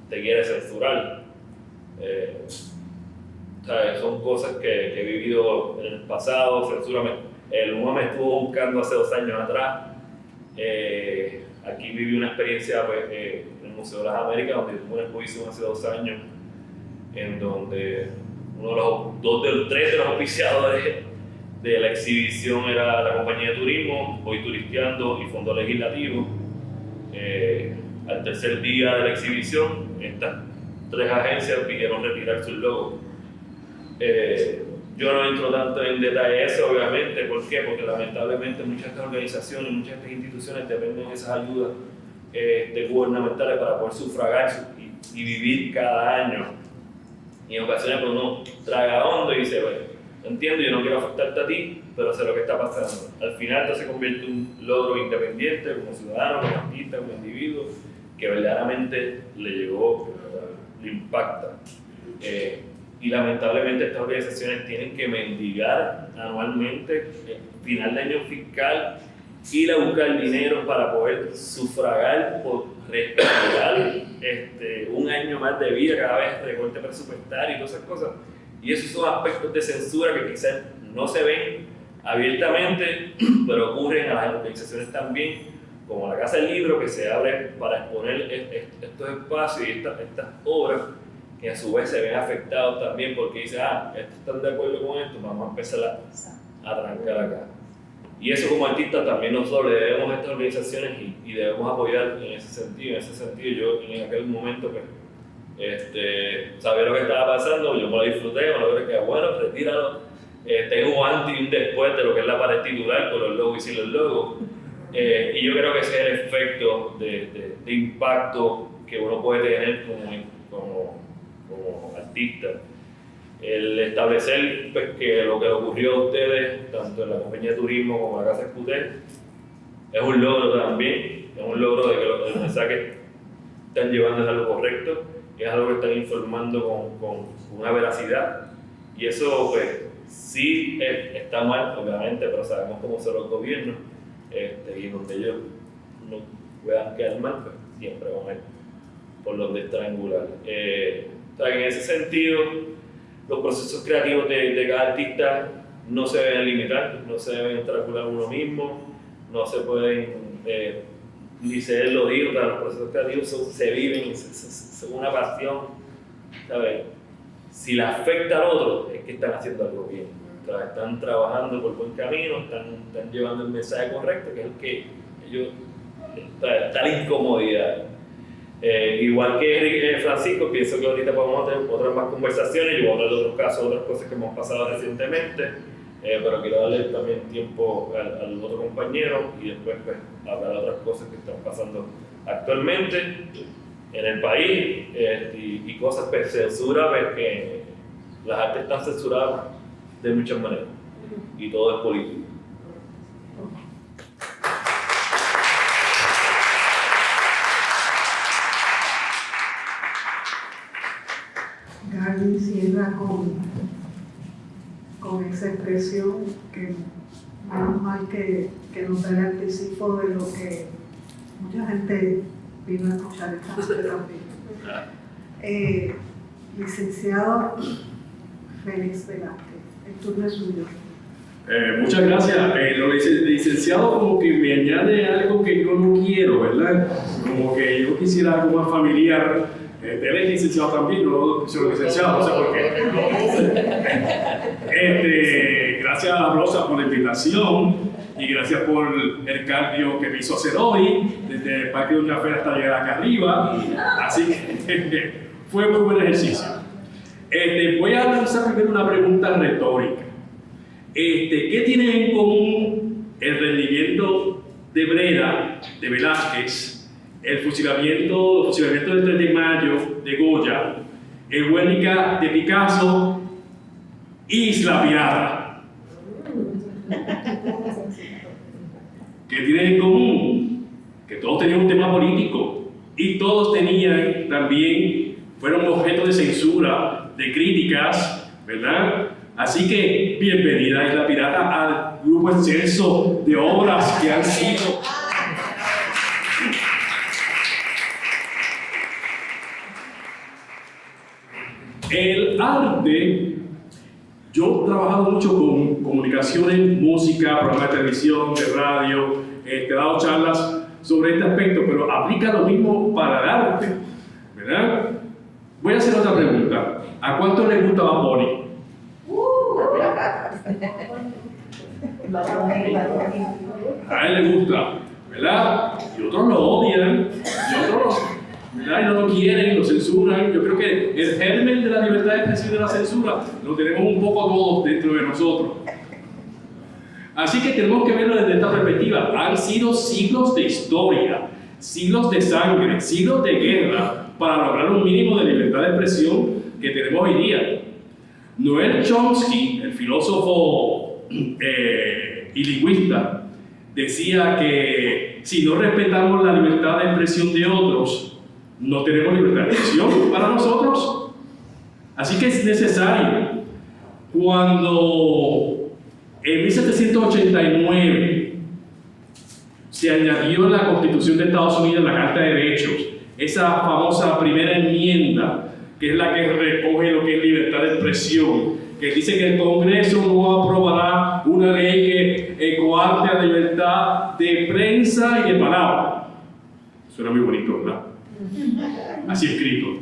te quiere censurar. ¿Sabes? Son cosas que he vivido en el pasado, censura. El UMA me estuvo buscando hace 2 años atrás. Aquí viví una experiencia pues, en el Museo de las Américas, donde tuve una exposición hace 2 años, en donde uno de los 3 de los auspiciadores de la exhibición era la compañía de turismo, Voy Turisteando y Fondo Legislativo. Al tercer día de la exhibición, estas 3 agencias pidieron retirar sus logos. Yo no entro tanto en detalle eso, obviamente. ¿Por qué? Porque lamentablemente muchas de estas organizaciones, muchas de estas instituciones dependen de esas ayudas gubernamentales para poder sufragar y vivir cada año. Y en ocasiones pues, uno traga hondo y dice, bueno, entiendo, yo no quiero afectarte a ti, pero sé lo que está pasando. Al final esto se convierte en un logro independiente como ciudadano, como artista, como individuo, que verdaderamente le llegó, le impacta. Y lamentablemente estas organizaciones tienen que mendigar anualmente el final de año fiscal, ir a buscar dinero para poder sufragar por respirar 1 año más de vida, cada vez recorte presupuestario y todas esas cosas. Y esos son aspectos de censura que quizás no se ven abiertamente, pero ocurren a las organizaciones también, como la Casa del Libro, que se abre para exponer estos espacios y estas obras, que a su vez se ven afectados también porque dicen, estos están de acuerdo con esto, vamos a empezar a trancar acá. Y eso como artistas también nosotros le debemos a estas organizaciones y debemos apoyar en ese sentido. En ese sentido, yo en aquel momento pues, sabía lo que estaba pasando, yo me lo disfruté, me lo que bueno, retíralo. Tengo un antes y un después de lo que es la pared titular con los logos y sin los logos. Y yo creo que ese es el efecto de impacto que uno puede tener como artista. El establecer pues, que lo que le ocurrió a ustedes, tanto en la compañía de turismo como en la Casa Escuté, es un logro también, es un logro de que los mensajes que están llevando es algo correcto, es algo que están informando con una veracidad, y eso pues sí está mal, obviamente, pero sabemos cómo son los gobiernos, y donde ellos no puedan quedar mal, pues siempre van a ir por donde estrangular. O sea, en ese sentido, los procesos creativos de cada artista no se deben limitar, no se deben estrangular uno mismo, no se pueden, ni se lo digo, los procesos creativos se viven, son una pasión, ¿sabes? Si le afecta al otro, es que están haciendo algo bien, o sea, están trabajando por buen camino, están llevando el mensaje correcto, que es el que ellos, está la incomodidad. Igual que Francisco, pienso que ahorita podemos tener otras más conversaciones. Yo voy a hablar de otros casos, otras cosas que hemos pasado recientemente, pero quiero darle también tiempo al otro compañero y después pues, hablar de otras cosas que están pasando actualmente en el país y cosas pues, censura, pues, que las artes están censuradas de muchas maneras y todo es político. Gary cierra con esa expresión que menos mal que nos da el anticipo de lo que mucha gente vino a escuchar esta noche también. Licenciado Félix Velázquez, el turno es suyo. Muchas gracias. Lo licenciado como que me añade algo que yo no quiero, ¿verdad? Como que yo quisiera algo más familiar. Él es licenciado también, no soy licenciado, no sé por qué. Gracias a Rosa por la invitación y gracias por el cardio que me hizo hacer hoy, desde el Parque de un Café hasta llegar acá arriba. Así que fue muy buen ejercicio. Voy a lanzar primero una pregunta retórica. ¿Qué tienen en común el rendimiento de Breda, de Velázquez, el fusilamiento del 3 de mayo de Goya, el Guernica de Picasso y Isla Pirata? ¿Qué tienen en común? Que todos tenían un tema político y todos tenían también, fueron objeto de censura, de críticas, ¿verdad? Así que bienvenida Isla Pirata al grupo excelso de obras que han sido el arte. Yo he trabajado mucho con comunicaciones, música, programas de televisión, de radio, he dado charlas sobre este aspecto, pero aplica lo mismo para el arte, ¿verdad? Voy a hacer otra pregunta. ¿A cuánto les gusta Bad Bunny? A él le gusta, ¿verdad? Y otros lo odian, y otros, ¿verdad? Y no lo quieren, lo censuran. Yo creo que el germen de la libertad de expresión y de la censura lo tenemos un poco todos dentro de nosotros. Así que tenemos que verlo desde esta perspectiva. Han sido siglos de historia, siglos de sangre, siglos de guerra para lograr un mínimo de libertad de expresión que tenemos hoy día. Noam Chomsky, el filósofo y lingüista, decía que si no respetamos la libertad de expresión de otros, no tenemos libertad de expresión para nosotros. Así que es necesario. Cuando en 1789 se añadió en la Constitución de Estados Unidos la Carta de Derechos, esa famosa primera enmienda, que es la que recoge lo que es libertad de expresión, que dice que el Congreso no aprobará una ley que coarte la libertad de prensa y de palabra. Suena muy bonito, ¿verdad? Así escrito.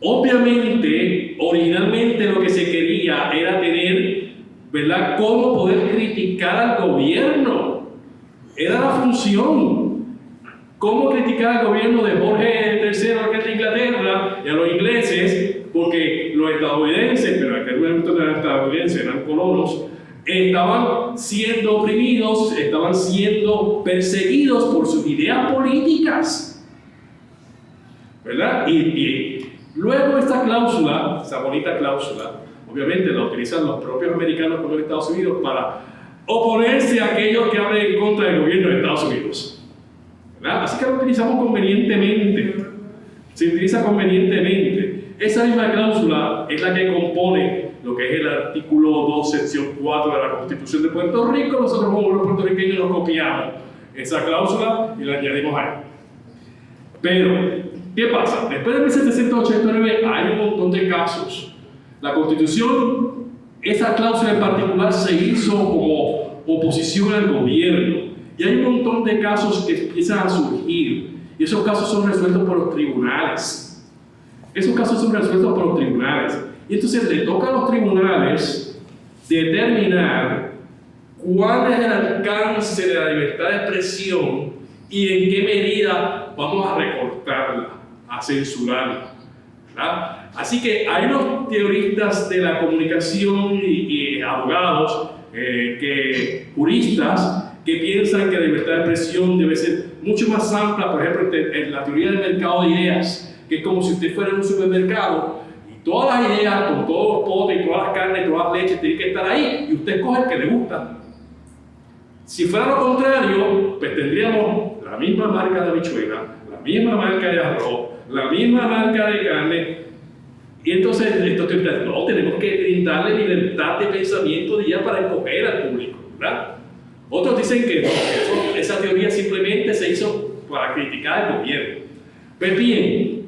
Obviamente, originalmente lo que se quería era tener, ¿verdad?, cómo poder criticar al gobierno. Era la función. Cómo criticar al gobierno de Jorge III, que es de Inglaterra, y a los ingleses, porque los estadounidenses, pero en aquel momento no eran estadounidenses, eran colonos, estaban siendo oprimidos, estaban siendo perseguidos por sus ideas políticas, ¿verdad? Y luego esta cláusula, esa bonita cláusula, obviamente la utilizan los propios americanos con los Estados Unidos para oponerse a aquellos que hablen en contra del gobierno de Estados Unidos, ¿verdad? Así que lo utilizamos convenientemente, se utiliza convenientemente. Esa misma cláusula es la que compone lo que es el artículo 2, sección 4 de la Constitución de Puerto Rico. Nosotros como los puertorriqueños nos copiamos esa cláusula y la añadimos ahí. Pero, ¿qué pasa? Después de 1789 hay un montón de casos. La Constitución, esa cláusula en particular se hizo como oposición al gobierno. Y hay un montón de casos que empiezan a surgir. Y esos casos son resueltos por los tribunales. Esos casos son resueltos por los tribunales. Y entonces le toca a los tribunales determinar cuál es el alcance de la libertad de expresión y en qué medida vamos a recortarla, a censurarla, ¿verdad? Así que hay unos teoristas de la comunicación y abogados, juristas, que piensan que la libertad de expresión debe ser mucho más amplia. Por ejemplo, en la teoría del mercado de ideas, que es como si usted fuera en un supermercado y todas las ideas, con todos los potes y todas las carnes y todas las leches tienen que estar ahí y usted escoge el que le gusta. Si fuera lo contrario, pues tendríamos la misma marca de habichuela, la misma marca de arroz, la misma marca de carne. Y entonces, estos teoristas, no, tenemos que brindarle libertad de pensamiento para escoger al público, ¿verdad? Otros dicen que no, esa teoría simplemente se hizo para criticar al gobierno. Pues bien,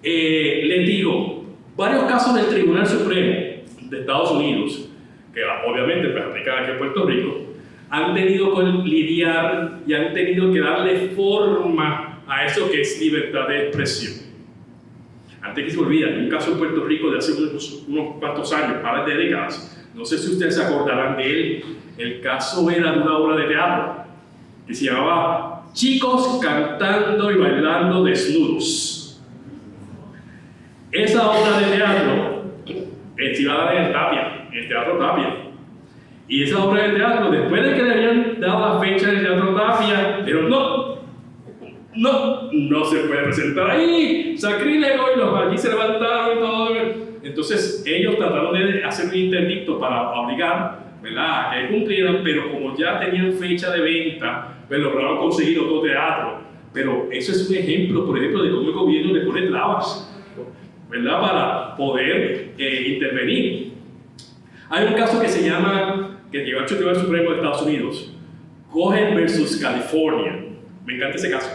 les digo, varios casos del Tribunal Supremo de Estados Unidos que obviamente pues, aplican aquí en Puerto Rico, han tenido que lidiar y han tenido que darle forma a eso que es libertad de expresión. Antes que se olvide, hay un caso en Puerto Rico de hace unos cuantos años, par de décadas, no sé si ustedes se acordarán de él. El caso era de una obra de teatro que se llamaba Chicos cantando y bailando desnudos. Esa obra de teatro se iba a dar en el Teatro Tapia. Y esa obra de teatro, después de que le habían dado la fecha del Teatro Tapia, dijeron no se puede presentar ahí, sacrílego, y los allí se levantaron y todo. Entonces ellos trataron de hacer un interdicto para obligar, ¿verdad?, a que cumplieran, pero como ya tenían fecha de venta, pues lograron conseguir otro teatro. Pero eso es un ejemplo, por ejemplo, de cómo el gobierno le pone trabas, ¿verdad?, para poder intervenir. Hay un caso que se llama, que llegó al Tribunal Supremo de Estados Unidos, Cohen versus California. Me encanta ese caso.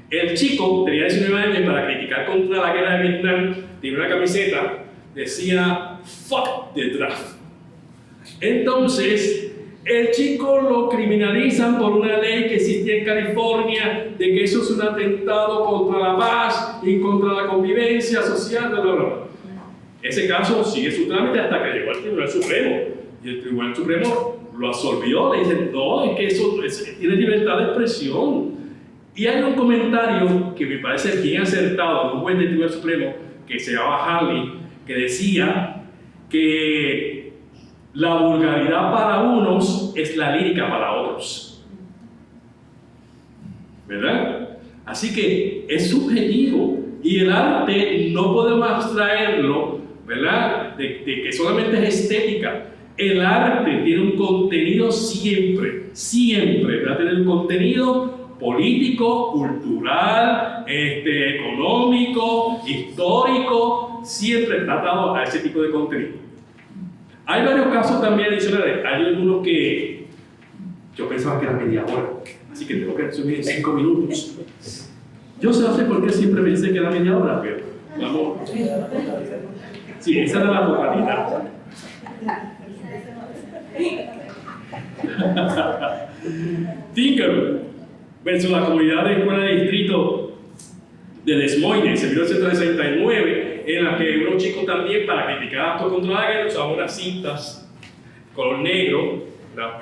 El chico tenía 19 años y para criticar contra la guerra de Vietnam tenía una camiseta, decía "Fuck the draft". Entonces, el chico lo criminalizan por una ley que existía en California de que eso es un atentado contra la paz y contra la convivencia social, bla, bla, bla. Ese caso sigue su trámite hasta que llegó al Tribunal Supremo y el Tribunal Supremo lo absolvió, le dicen no, es que eso tiene libertad de expresión. Y hay un comentario que me parece bien acertado de un juez del Tribunal Supremo que se llama Harley, que decía que la vulgaridad para unos es la lírica para otros, ¿verdad? Así que es subjetivo y el arte no podemos abstraerlo, ¿verdad?, de que solamente es estética. El arte tiene un contenido siempre, va a tener un contenido político, cultural, económico, histórico, siempre está atado a ese tipo de contenido. Hay varios casos también adicionales. Hay algunos que yo pensaba que eran media hora, así que tengo que resumir en 5 minutos. Yo no sé por qué siempre pensé que era media hora, pero vamos. Sí, esa era la totalidad. Tinker versus la comunidad de escuela de distrito de Des Moines en 1969, en la que unos chicos también, para criticar actos contra la guerra, usaban unas cintas color negro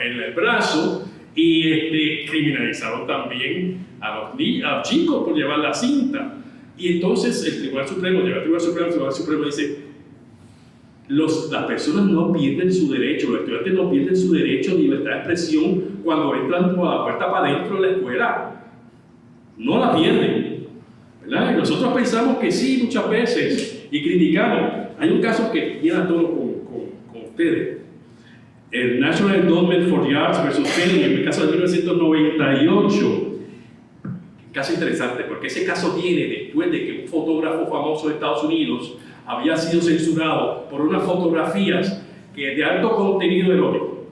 en el brazo y criminalizaron también a los chicos por llevar la cinta. Y entonces el Tribunal Supremo dice: las personas no pierden su derecho, los estudiantes no pierden su derecho a libertad de expresión cuando entran por la puerta para adentro de la escuela. No la pierden, ¿verdad? Y nosotros pensamos que sí muchas veces y criticamos. Hay un caso que viene a tono con ustedes. El National Endowment for the Arts versus Penny, en el caso de 1998. Caso interesante, porque ese caso viene después de que un fotógrafo famoso de Estados Unidos había sido censurado por unas fotografías de alto contenido erótico.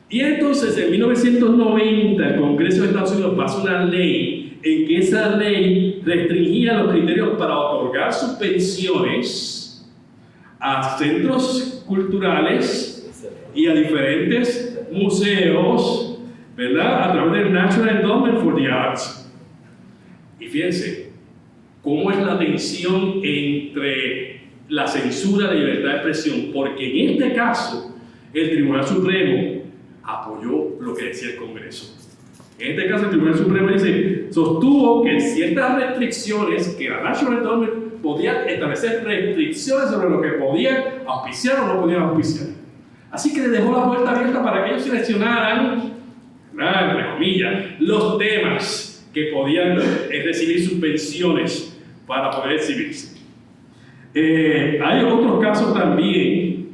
Y entonces en 1990 el Congreso de Estados Unidos pasó una ley en que esa ley restringía los criterios para otorgar subvenciones a centros culturales y a diferentes museos, ¿verdad?, a través del National Endowment for the Arts. Y fíjense cómo es la tensión entre la censura y la libertad de expresión, porque en este caso el Tribunal Supremo apoyó lo que decía el Congreso. En este caso el Tribunal Supremo sostuvo que ciertas restricciones, que la National Endowment podía establecer restricciones sobre lo que podían auspiciar o no podían auspiciar. Así que le dejó la puerta abierta para que ellos seleccionaran, entre comillas, los temas que podían recibir subvenciones para poder exhibirse. Hay otros casos también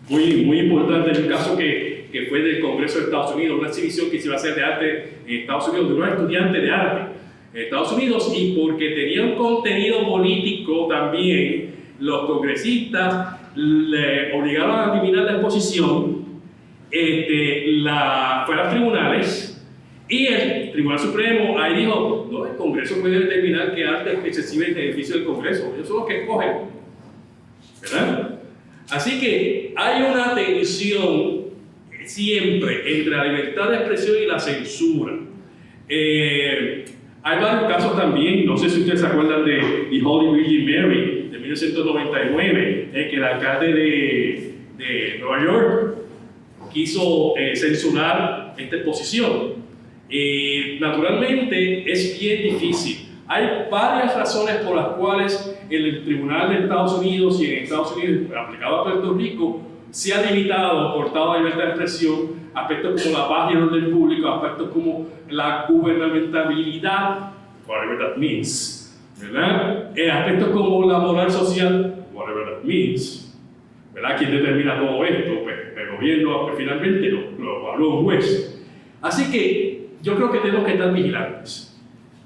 muy importantes. Un caso que fue del Congreso de Estados Unidos, una exhibición que se iba a hacer de arte en Estados Unidos, de unos estudiantes de arte en Estados Unidos, y porque tenía un contenido político también, los congresistas le obligaron a eliminar la exposición, fue a los tribunales. Y el Tribunal Supremo ahí dijo: no, el Congreso puede determinar qué arte es que se exhibe en beneficio del Congreso, ellos son los que escogen, ¿verdad? Así que hay una tensión siempre entre la libertad de expresión y la censura. Hay varios casos también, no sé si ustedes se acuerdan de The Holy Virgin Mary de 1999, que el alcalde de Nueva York quiso censurar esta exposición. Naturalmente es bien difícil. Hay varias razones por las cuales el Tribunal de Estados Unidos y en Estados Unidos, aplicado a Puerto Rico, se ha limitado, cortado la libertad de expresión, aspectos como la paz y el orden público, aspectos como la gubernamentabilidad, whatever that means, ¿verdad? Aspectos como la moral social, whatever that means, ¿verdad? ¿Quién determina todo esto? Pues el gobierno, pues, finalmente lo evalúa un juez. Así que yo creo que tenemos que estar vigilantes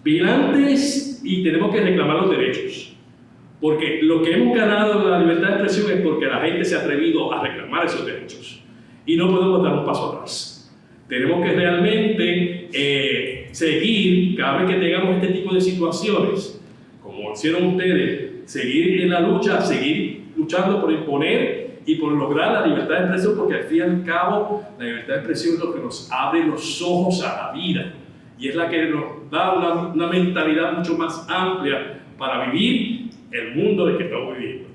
y tenemos que reclamar los derechos. Porque lo que hemos ganado en la libertad de expresión es porque la gente se ha atrevido a reclamar esos derechos. Y no podemos dar un paso atrás. Tenemos que realmente seguir, cada vez que tengamos este tipo de situaciones, como hicieron ustedes, seguir en la lucha, seguir luchando por imponer y por lograr la libertad de expresión, porque al fin y al cabo la libertad de expresión es lo que nos abre los ojos a la vida y es la que nos da una mentalidad mucho más amplia para vivir el mundo en el que estamos viviendo.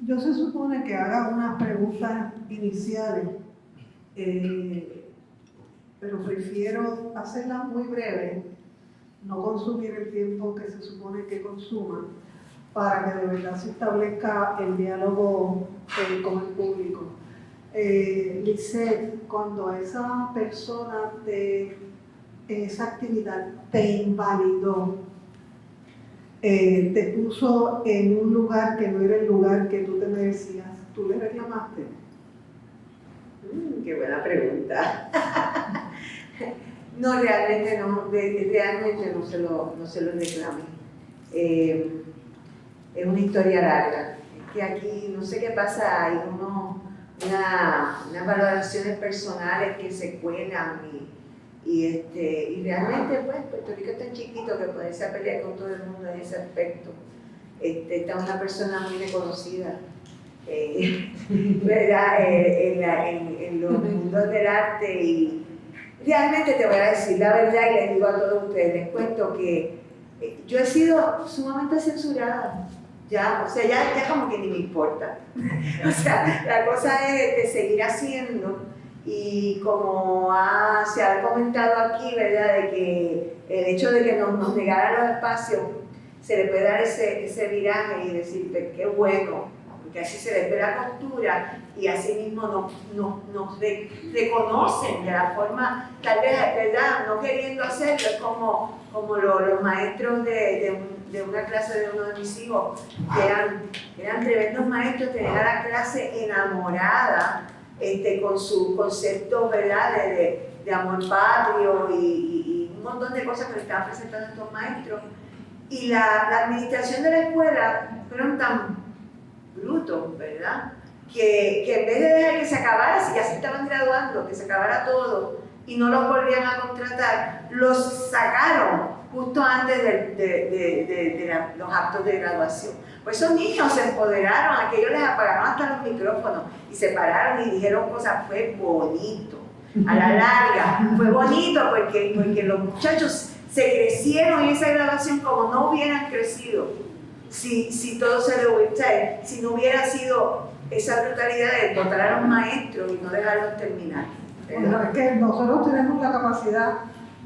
Yo se supone que haga unas preguntas iniciales, pero prefiero hacerlas muy breves, no consumir el tiempo que se supone que consuman, para que de verdad se establezca el diálogo con el público. Lisette, cuando esa persona en esa actividad te invalidó, te puso en un lugar que no era el lugar que tú te merecías, ¿tú le reclamaste? Qué buena pregunta. No, realmente no se lo reclamé. Es una historia larga. Es que aquí no sé qué pasa, hay unas valoraciones personales que se cuelan y realmente pues Puerto Rico es tan chiquito que ponerse a pelear con todo el mundo en ese aspecto. Está una persona muy reconocida, ¿verdad? En los mundos del arte y realmente te voy a decir la verdad y les digo a todos ustedes, les cuento que yo he sido sumamente censurada. Ya como que ni me importa. O sea, la cosa es de seguir haciendo y como se ha comentado aquí, ¿verdad? De que el hecho de que nos negaran los espacios, se le puede dar ese viraje y decir, qué bueno, porque así se les ve la postura y así mismo nos reconocen de la forma, tal vez, ¿verdad? No queriendo hacerlo, es como los maestros de una clase de uno de mis hijos, que eran tremendos maestros, tenían a la clase enamorada con su concepto, ¿verdad? De amor patrio y un montón de cosas que le estaban presentando estos maestros. Y la administración de la escuela fueron tan brutos, ¿verdad? Que en vez de dejar que se acabara, si ya se estaban graduando, que se acabara todo y no los volvían a contratar, los sacaron justo antes de los actos de graduación. Pues esos niños se empoderaron, aquellos les apagaron hasta los micrófonos y se pararon y dijeron cosas, fue bonito. A la larga, fue bonito porque los muchachos se crecieron en esa graduación como no hubieran crecido si todo se le si no hubiera sido esa brutalidad de votar a los maestros y no dejarlos terminar. Bueno, es que nosotros tenemos la capacidad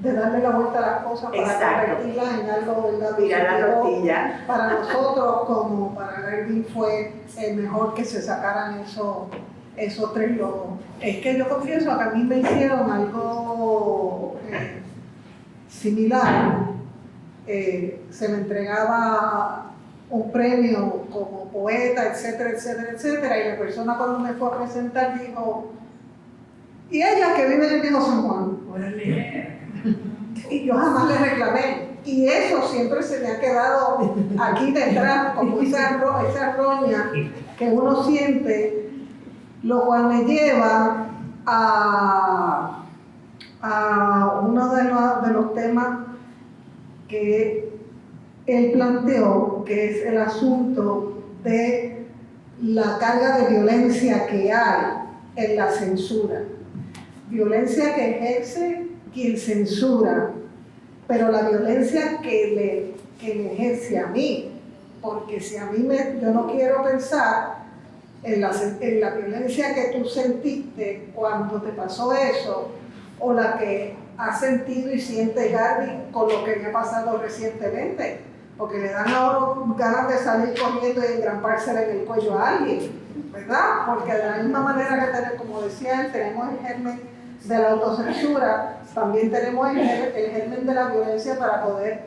de darle la vuelta a las cosas para convertirlas en algo, ¿verdad? Mirar la tortilla. Para nosotros, como para Irving, fue mejor que se sacaran esos tres logos. Es que yo confieso que a mí me hicieron algo similar. Se me entregaba un premio como poeta, etcétera, etcétera, etcétera, y la persona cuando me fue a presentar dijo, ¿y ella que vive en el viejo San Juan? Y yo jamás le reclamé. Y eso siempre se me ha quedado aquí detrás, como esa roña que uno siente, lo cual me lleva a a uno de los temas que él planteó, que es el asunto de la carga de violencia que hay en la censura. Violencia que ejerce quien censura, pero la violencia que me ejerce a mí, porque si a mí yo no quiero pensar en la violencia que tú sentiste cuando te pasó eso, o la que has sentido y siente Gaby con lo que me ha pasado recientemente, porque le dan a uno ganas de salir corriendo y engramparse en el cuello a alguien, ¿verdad? Porque de la misma manera que tenemos, como decía él, tenemos el germen de la autocensura, también tenemos el germen de la violencia para poder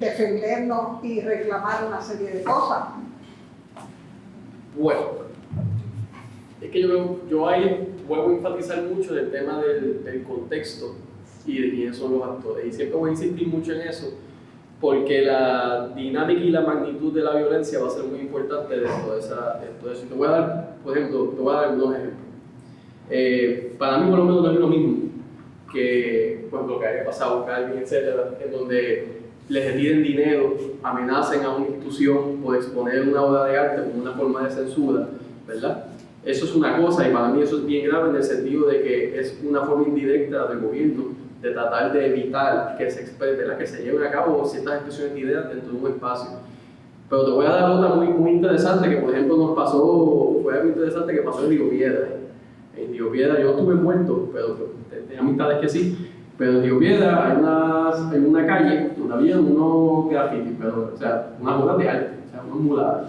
defendernos y reclamar una serie de cosas. Bueno, es que yo ahí vuelvo a enfatizar mucho el tema del contexto y de quiénes son los actores. Y siempre voy a insistir mucho en eso, porque la dinámica y la magnitud de la violencia va a ser muy importante dentro de eso. Te voy a dar, por ejemplo, algunos ejemplos. Para mí, por lo menos, no es lo mismo que pues, lo que haya pasado, Calvin, etcétera, en donde les retiren dinero, amenacen a una institución por exponer una obra de arte como una forma de censura, ¿verdad? Eso es una cosa, y para mí eso es bien grave en el sentido de que es una forma indirecta del gobierno de tratar de evitar que se lleven a cabo ciertas expresiones de ideas dentro de un espacio. Pero te voy a dar otra muy interesante que, por ejemplo, fue algo interesante que pasó en Río Piedra. En Río Piedra yo estuve muerto, pero tenía amistades que sí. Pero en Río Piedra hay una calle donde había unos grafitis, unas obras de arte, unos murales.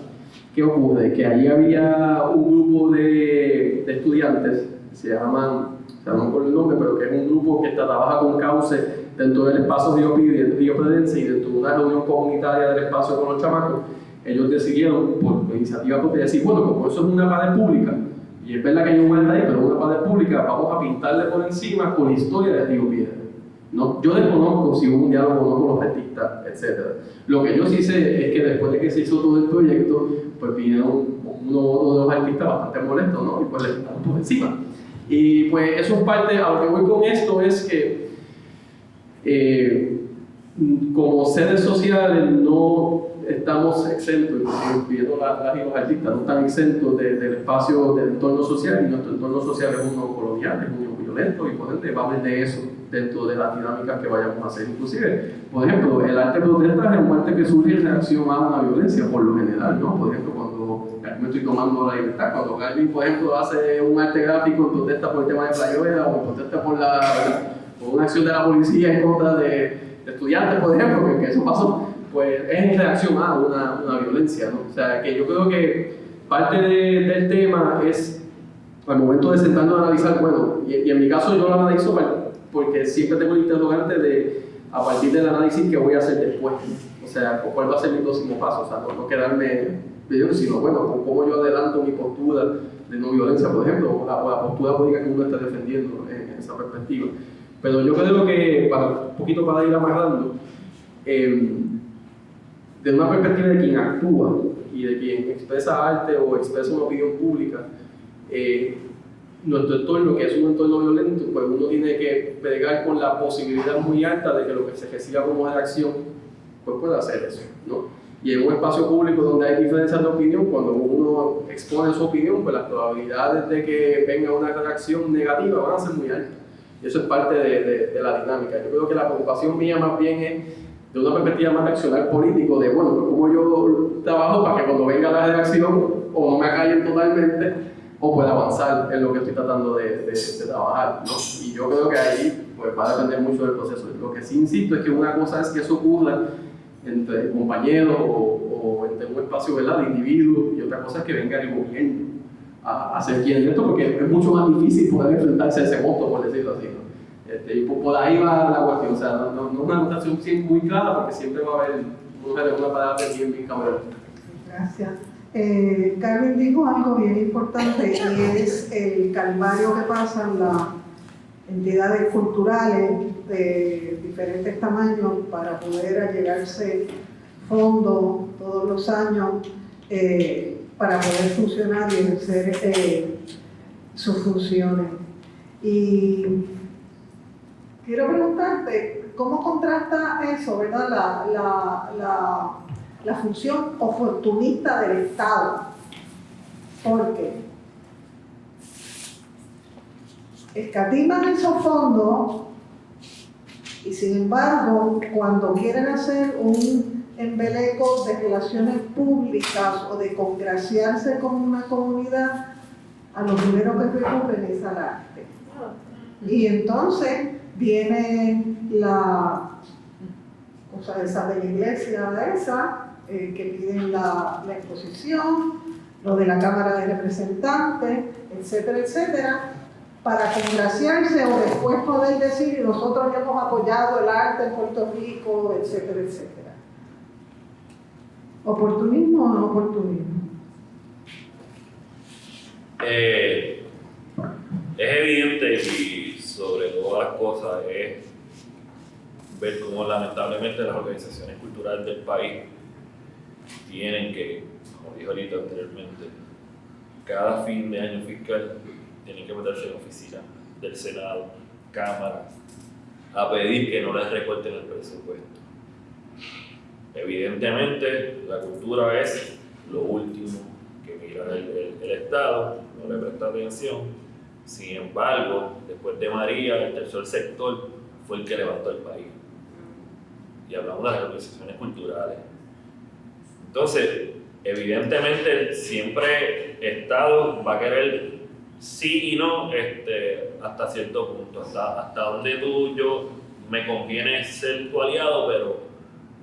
¿Qué ocurre? Que allí había un grupo de estudiantes, se llaman, no me acuerdo el nombre, pero que es un grupo que trabaja con cauce dentro del espacio Río Predense y dentro de una reunión comunitaria del espacio con los chamacos. Ellos decidieron, por iniciativa propia, decir, bueno, como eso es una pared pública, y es verdad que hay un arte ahí, pero una pared pública, vamos a pintarle por encima con la historia de Río Piedra. No, yo desconozco si hubo un diálogo o no con los artistas, etc. Lo que yo sí sé es que después de que se hizo todo el proyecto, pues vinieron uno u otro de los artistas bastante molestos, ¿no? Y pues le quitaron por encima. Y pues eso es parte, a lo que voy con esto es que como seres sociales no estamos exentos, incluyendo las y los artistas, no están exentos del espacio del entorno social, y nuestro entorno social es uno colonial, es uno violento, y por ende va a haber de eso dentro de las dinámicas que vayamos a hacer. Inclusive, por ejemplo, el arte protesta es un arte que surge en reacción a una violencia, por lo general, ¿no? Por ejemplo, cuando me estoy tomando la libertad, cuando Calvin, por ejemplo, hace un arte gráfico en protesta por el tema de Playuela o en protesta por una acción de la policía en contra de estudiantes, por ejemplo, que eso pasó, pues es en reacción a una violencia, ¿no? O sea, que yo creo que parte del tema es, al momento de sentarnos a analizar, bueno, y en mi caso yo lo analizo porque siempre tengo el interrogante de, a partir del análisis, ¿qué voy a hacer después? O sea, ¿cuál va a ser mi próximo paso? O sea, no quedarme, sino, bueno, ¿cómo yo adelanto mi postura de no violencia, por ejemplo, o la postura política que uno está defendiendo en esa perspectiva? Pero yo creo que, un poquito para ir amarrando, de una perspectiva de quien actúa y de quien expresa arte o expresa una opinión pública, nuestro entorno, que es un entorno violento, pues uno tiene que bregar con la posibilidad muy alta de que lo que se reciba como reacción pues pueda hacer eso, ¿no? Y en un espacio público donde hay diferencias de opinión, cuando uno expone su opinión, pues las probabilidades de que venga una reacción negativa van a ser muy altas. Y eso es parte de la dinámica. Yo creo que la preocupación mía más bien es de una perspectiva más de accionar político, de bueno, cómo yo trabajo para que cuando venga la reacción o no me acallen totalmente o pueda avanzar en lo que estoy tratando de trabajar, ¿no? Y yo creo que ahí pues, va a depender mucho del proceso. Lo que sí insisto es que una cosa es que eso ocurra entre compañeros o entre un espacio, ¿verdad?, de individuos, y otra cosa es que venga el gobierno a hacer quien esto, porque es mucho más difícil poder enfrentarse a ese monstruo, por decirlo así, ¿no? Y por ahí va la cuestión. O sea, no es una notación muy clara, porque siempre va a haber una palabra bien cabrón. Gracias. Carmen dijo algo bien importante, y es el calvario que pasan las entidades culturales de diferentes tamaños para poder allegarse fondos todos los años para poder funcionar y ejercer sus funciones. Y quiero preguntarte, ¿cómo contrasta eso, verdad? La función oportunista del Estado. Porque escatiman esos fondos y sin embargo, cuando quieren hacer un embeleco de relaciones públicas o de congraciarse con una comunidad, a lo primero que recurren es al arte. Y entonces viene la cosa esa de la iglesia, que piden la exposición, lo de la Cámara de Representantes, etcétera, etcétera, para congraciarse o después poder decir nosotros ya hemos apoyado el arte en Puerto Rico, etcétera, etcétera. ¿Oportunismo o no oportunismo? Es evidente y sobre todas las cosas es ver cómo lamentablemente las organizaciones culturales del país tienen que, como dije ahorita anteriormente, cada fin de año fiscal tienen que meterse en la oficina del Senado, Cámara, a pedir que no les recorten el presupuesto. Evidentemente, la cultura es lo último que mira el Estado, no le presta atención. Sin embargo, después de María, el tercer sector fue el que levantó el país. Y hablamos de las organizaciones culturales. Entonces, evidentemente, siempre el Estado va a querer sí y no hasta cierto punto, hasta donde yo me conviene ser tu aliado, pero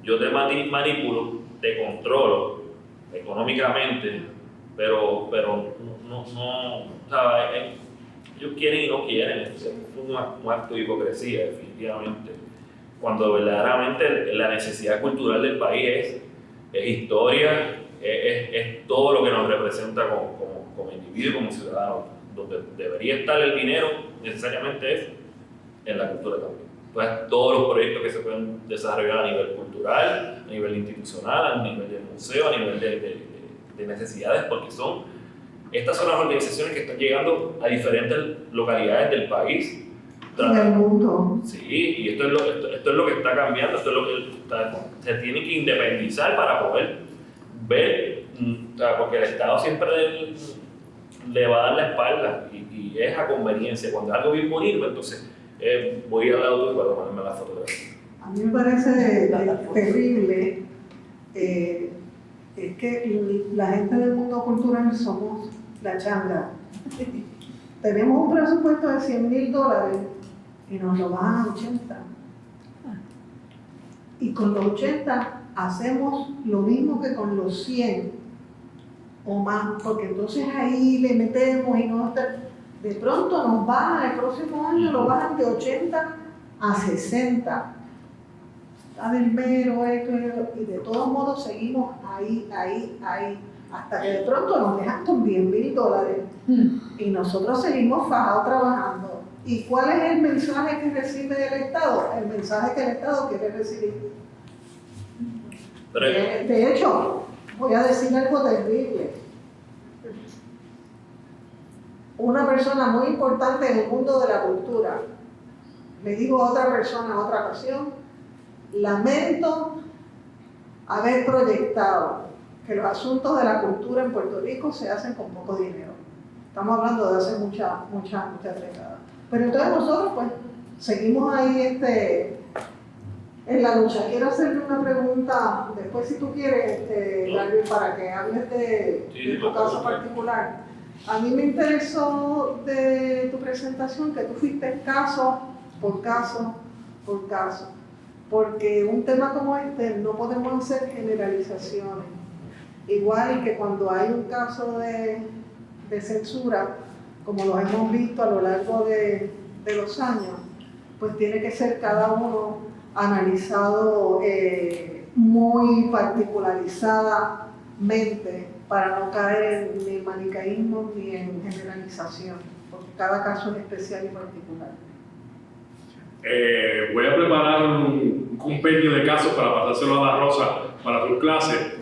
yo te manipulo, te controlo económicamente, pero no ¿sabes? Ellos quieren y no quieren, es un acto de hipocresía, definitivamente. Cuando verdaderamente la necesidad cultural del país es historia, es todo lo que nos representa como individuo, como ciudadano. Donde debería estar el dinero necesariamente es en la cultura también. Entonces, todos los proyectos que se pueden desarrollar a nivel cultural, a nivel institucional, a nivel de museo, a nivel de necesidades, porque estas son las organizaciones que están llegando a diferentes localidades del país. En el mundo. Sí, y esto es lo que está cambiando, esto es lo que se tiene que independizar para poder ver, porque el Estado siempre le va a dar la espalda y es a conveniencia. Cuando es algo bien bonito, entonces voy al lado tuyo para tomarme la fotografía. A mí me parece terrible es que la gente del mundo cultural somos la changa. Tenemos un presupuesto de $100,000 y nos lo bajan a 80. Y con los 80 hacemos lo mismo que con los 100 o más, porque entonces ahí le metemos y de pronto nos bajan, el próximo año lo bajan de 80 a 60. Está del mero esto, y de todos modos seguimos ahí, hasta que de pronto nos dejan con $10,000 y nosotros seguimos fajados trabajando. ¿Y cuál es el mensaje que recibe el Estado? El mensaje que el Estado quiere recibir. De hecho, voy a decir algo terrible. Una persona muy importante en el mundo de la cultura, le digo a otra persona en otra ocasión, lamento haber proyectado que los asuntos de la cultura en Puerto Rico se hacen con poco dinero. Estamos hablando de hace muchas décadas. Pero entonces nosotros pues seguimos ahí en la lucha. Quiero hacerle una pregunta después si tú quieres, Gabriel, para que hables de tu caso particular. A mí me interesó de tu presentación que tú fuiste caso por caso por caso, porque un tema como este no podemos hacer generalizaciones. Igual que cuando hay un caso de censura, como lo hemos visto a lo largo de los años, pues tiene que ser cada uno analizado muy particularizadamente para no caer en ni manicaísmo ni en generalización, porque cada caso es especial y particular. Voy a preparar un compendio de casos para pasárselo a la Rosa para tu clase,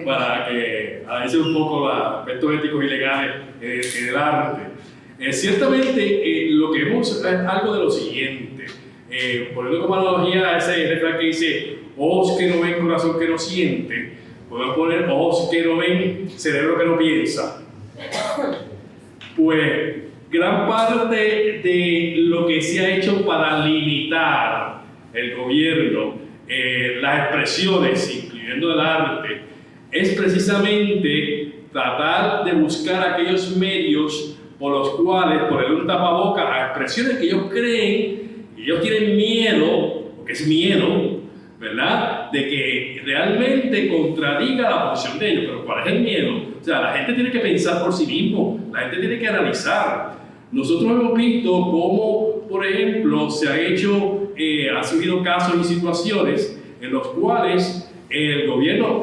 para que analice un poco los aspectos éticos y legales en el arte. Ciertamente, lo que vemos es algo de lo siguiente. Poniendo como analogía a ese refrán que dice, ojos que no ven, corazón que no siente, podemos poner ojos que no ven, cerebro que no piensa. Pues gran parte de lo que se ha hecho para limitar el gobierno, las expresiones, incluyendo el arte, es precisamente tratar de buscar aquellos medios por los cuales ponerle un tapabocas a expresiones que ellos creen, y ellos tienen miedo, porque es miedo, ¿verdad?, de que realmente contradiga la posición de ellos. Pero ¿cuál es el miedo? O sea, la gente tiene que pensar por sí mismo, la gente tiene que analizar. Nosotros hemos visto cómo, por ejemplo, se ha hecho, ha surgido casos y situaciones en los cuales el gobierno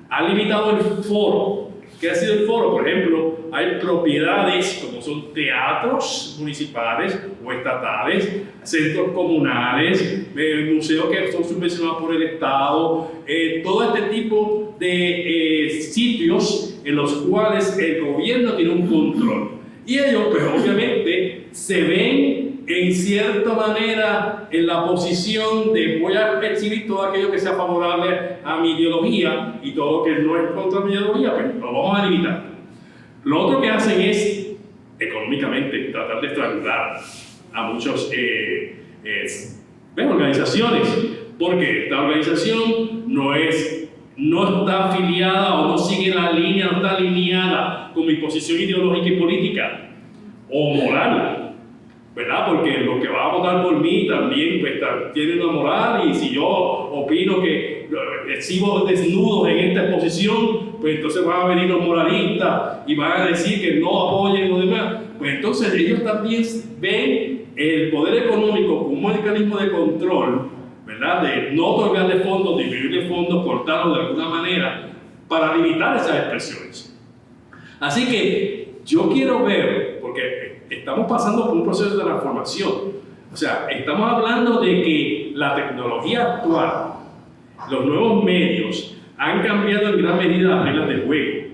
ha limitado el foro. ¿Qué ha sido el foro? Por ejemplo, hay propiedades como son teatros municipales o estatales, centros comunales, museos que son subvencionados por el Estado, todo este tipo de sitios en los cuales el gobierno tiene un control. Y ellos, pues obviamente, se ven en cierta manera en la posición de voy a exhibir todo aquello que sea favorable a mi ideología y todo lo que no es contra mi ideología, pues lo vamos a limitar. Lo otro que hacen es, económicamente, tratar de estrangular a muchas organizaciones, porque esta organización no está afiliada o no sigue la línea, no está alineada con mi posición ideológica y política o moral, ¿verdad? Porque los que van a votar por mí también pues, tienen una moral, y si yo opino que exhibo desnudos en esta exposición, pues entonces van a venir los moralistas y van a decir que no apoyen lo demás. Pues entonces ellos también ven el poder económico como un mecanismo de control, ¿verdad? De no otorgarle fondos, disminuirle fondos, cortarlos de alguna manera para limitar esas expresiones. Así que yo quiero ver, porque estamos pasando por un proceso de transformación, o sea, estamos hablando de que la tecnología actual, los nuevos medios, han cambiado en gran medida las reglas del juego.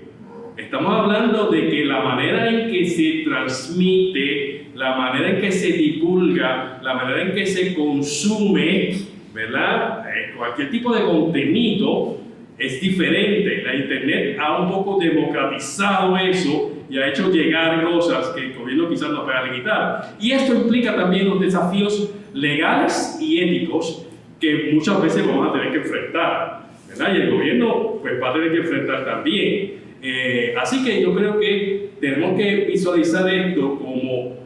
Estamos hablando de que la manera en que se transmite, la manera en que se divulga, la manera en que se consume, ¿verdad? Cualquier tipo de contenido es diferente. La Internet ha un poco democratizado eso y ha hecho llegar cosas que el gobierno quizás no pueda limitar. Y esto implica también los desafíos legales y éticos que muchas veces vamos a tener que enfrentar, ¿verdad? Y el gobierno pues, va a tener que enfrentar también. Así que yo creo que tenemos que visualizar esto como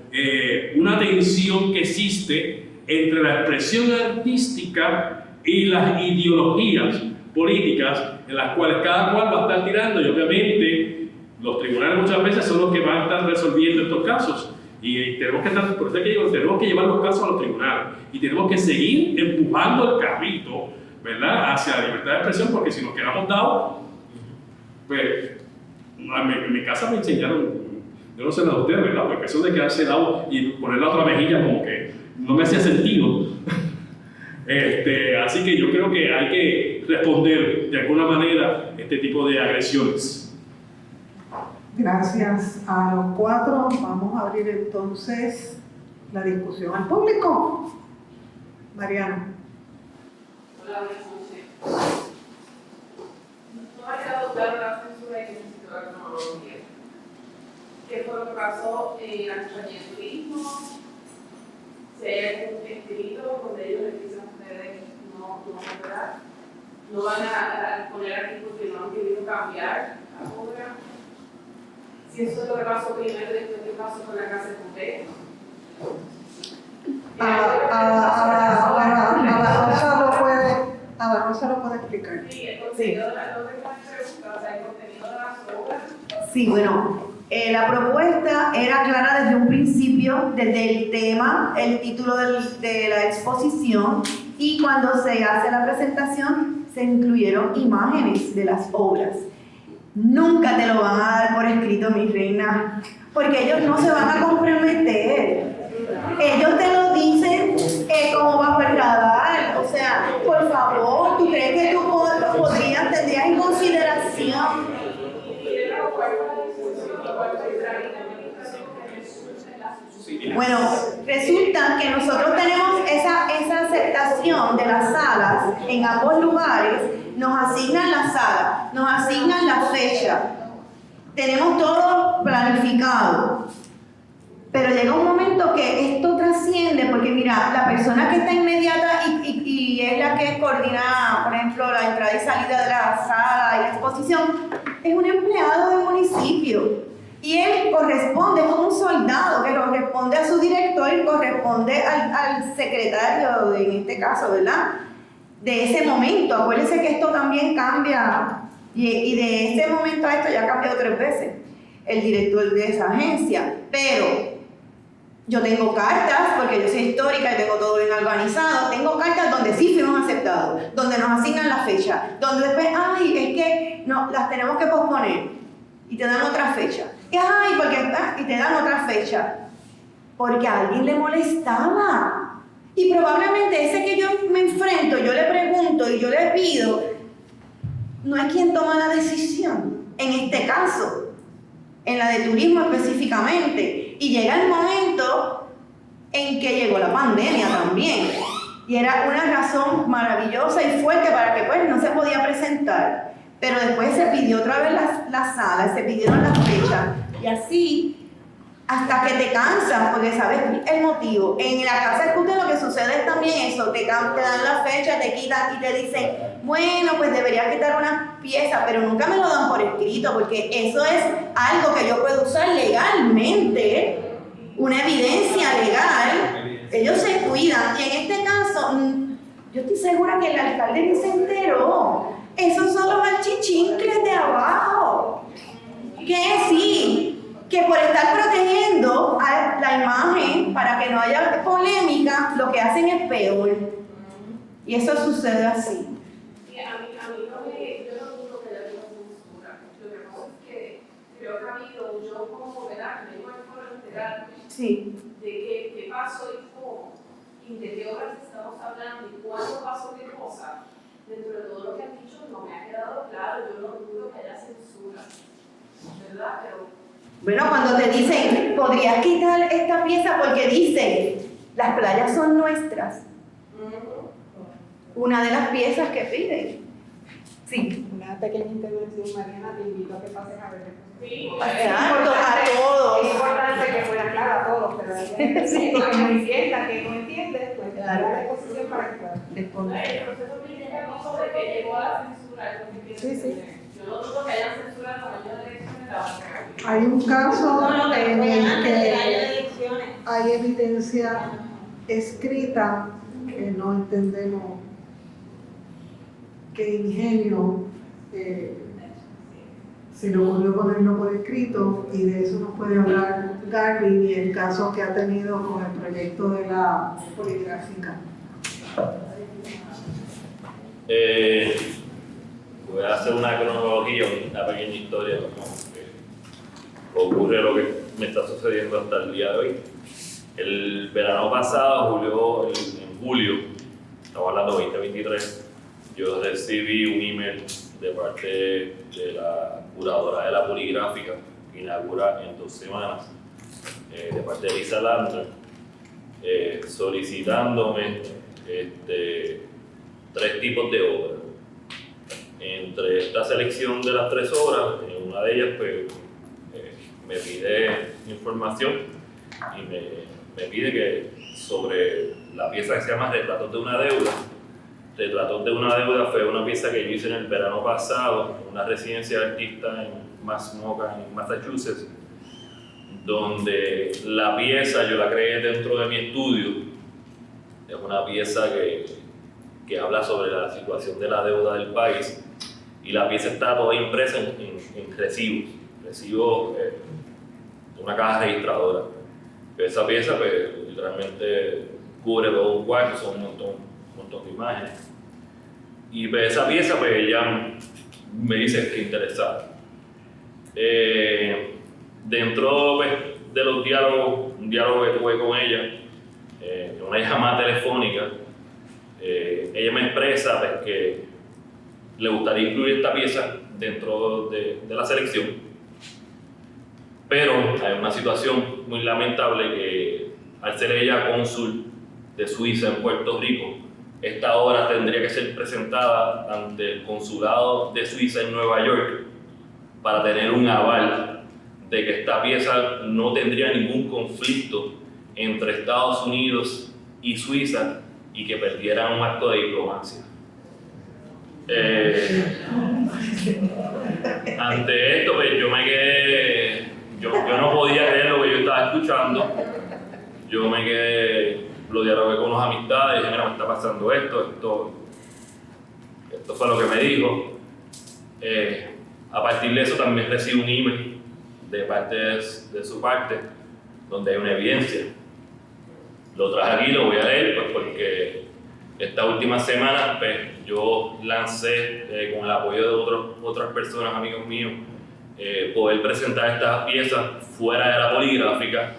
una tensión que existe entre la expresión artística y las ideologías políticas en las cuales cada cual va a estar tirando, y obviamente los tribunales muchas veces son los que van a estar resolviendo estos casos, y tenemos que estar, por eso es que digo, tenemos que llevar los casos a los tribunales y tenemos que seguir empujando el carrito, ¿verdad?, hacia la libertad de expresión, porque si nos quedamos dados, pues en mi casa me enseñaron, yo no sé nada de ustedes, ¿verdad?, porque eso de quedarse dado y poner la otra mejilla como que no me hacía sentido. Así que yo creo que hay que responder de alguna manera este tipo de agresiones. Gracias a los cuatro. Vamos a abrir entonces la discusión al público. Mariana. Hola, buenas noches. No ha quedado clara la censura y que necesito la cronología. ¿Qué fue lo que pasó en la compañía de turismo? ¿Se hay algún escrito donde ellos les dicen a ustedes no van a esperar? ¿No van a poner aquí porque no han querido cambiar la obra? Si eso es lo que pasó primero, después qué pasó con la casa de Pompeyo. Rosa lo puede explicar. Sí, el contenido de las preguntas, o sea, el contenido de las obras. Sí, bueno, la propuesta era clara desde un principio, desde el tema, el título de la exposición, y cuando se hace la presentación se incluyeron imágenes de las obras. Nunca te lo van a dar por escrito, mi reina, porque ellos no se van a comprometer. Ellos te lo dicen como bajo el radar. O sea, por favor, ¿tú crees que tú tendrías en consideración? Bueno, resulta que nosotros tenemos esa aceptación de las salas en ambos lugares, nos asignan la sala, nos asignan la fecha, tenemos todo planificado. Pero llega un momento que esto trasciende, porque mira, la persona que está inmediata y es la que coordina, por ejemplo, la entrada y salida de la sala y la exposición, es un empleado del municipio. Y él corresponde, es como un soldado que corresponde a su director y corresponde al secretario, en este caso, ¿verdad? De ese momento. Acuérdense que esto también cambia, y de ese momento a esto ya ha cambiado 3 veces el director de esa agencia. Pero yo tengo cartas, porque yo soy histórica y tengo todo bien organizado, tengo cartas donde sí fuimos aceptados, donde nos asignan la fecha, donde después, ay, es que no, las tenemos que posponer, y te dan otra fecha. Y ay, y te dan otra fecha. Porque a alguien le molestaba. Y probablemente ese que yo me enfrento, yo le pregunto y yo le pido, no es quien toma la decisión. En este caso, en la de turismo específicamente. Y llega el momento en que llegó la pandemia también. Y era una razón maravillosa y fuerte para que pues no se podía presentar. Pero después se pidió otra vez la sala, se pidieron las fechas. Y así, hasta que te cansas, porque sabes el motivo. En la casa escucha lo que sucede es también eso, te dan la fecha, te quitan y te dicen, bueno, pues deberías quitar unas piezas, pero nunca me lo dan por escrito, porque eso es algo que yo puedo usar legalmente, una evidencia legal. Ellos se cuidan, y en este caso, yo estoy segura que el alcalde ni se enteró. Esos son los achichincles de abajo. Que sí, que por estar protegiendo a la imagen para que no haya polémica, lo que hacen es peor. Y eso sucede así. Y a mí no me, yo no dudo que haya habido censura. Lo que pasa es que creo que ha habido, yo como verás, me digo en foro enterarme Sí. de qué pasó y cómo, y de qué horas estamos hablando y cuándo pasó qué cosa. Dentro de todo lo que han dicho no me ha quedado claro, yo no dudo que haya censura, ¿verdad? Pero Bueno, cuando te dicen, podrías quitar esta pieza porque dicen, las playas son nuestras. Una de las piezas que piden. Sí. Una pequeña intervención, Mariana, te invito a que pases a ver. sí, Exacto, a todos. Es importante que fuera claro a todos, pero hay gente que no entienda, que no entiende, pues Claro. la disposición para que pueda responder. el proceso administrativo de que llegó a la censura, es lo que quiero Sí, sí. decir. Yo no dudo que haya censura como yo de derecho en la Hay un caso en el que elecciones. hay evidencia escrita que no entendemos qué ingenio se le ocurrió ponerlo por escrito, y de eso nos puede hablar Garvin y el caso que ha tenido con el proyecto de la poligráfica. Voy a hacer una cronología, una pequeña historia de cómo ocurre lo que me está sucediendo hasta el día de hoy. El verano pasado, en julio, estamos hablando de 2023, yo recibí un email de parte de la curadora de la poligráfica, que inaugura en 2 semanas, de parte de Lisa Landner, solicitándome 3 tipos de obras. Entre esta selección de las 3 obras, en una de ellas pues, me pide información y me pide que sobre la pieza que se llama Retratos de una deuda. Retratos de una deuda fue una pieza que yo hice en el verano pasado en una residencia de artistas en Massanutten, en Massachusetts, donde la pieza yo la creé dentro de mi estudio. Es una pieza que habla sobre la situación de la deuda del país, y la pieza está toda impresa en recibos de una caja registradora. Esa pieza pues, literalmente cubre todo un cuarto, son un montón de imágenes. Y pues, esa pieza pues, ella me dice que interesada. Dentro pues, de los diálogos, un diálogo que tuve con ella, una llamada telefónica, ella me expresa pues, que le gustaría incluir esta pieza dentro de la selección, pero hay una situación muy lamentable que al ser ella cónsul de Suiza en Puerto Rico, esta obra tendría que ser presentada ante el consulado de Suiza en Nueva York para tener un aval de que esta pieza no tendría ningún conflicto entre Estados Unidos y Suiza y que perdiera un acto de diplomacia. Ante esto, pues yo me quedé, yo no podía creer lo que yo estaba escuchando. Yo me quedé, lo dialogué con unas amistades, dije, mira, me está pasando esto fue lo que me dijo. A partir de eso también recibí un email de parte de su parte, donde hay una evidencia. Lo traje aquí, lo voy a leer, pues porque esta última semana pues, yo lancé, con el apoyo de otras personas, amigos míos, poder presentar estas piezas fuera de la poligráfica,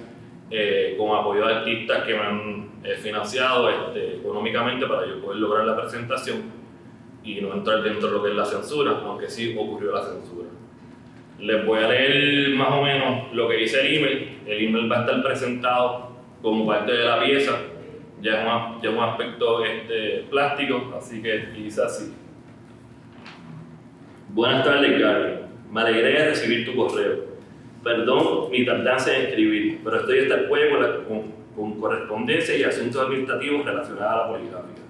con apoyo de artistas que me han financiado económicamente para yo poder lograr la presentación y no entrar dentro de lo que es la censura, aunque sí ocurrió la censura. Les voy a leer más o menos lo que dice el email. El email va a estar presentado como parte de la pieza, ya es un aspecto plástico, así que dice así. Buenas tardes, Gary. Me alegré de recibir tu correo. Perdón mi tardanza en escribir, pero estoy hasta el cuello con correspondencia y asuntos administrativos relacionados a la poligráfica.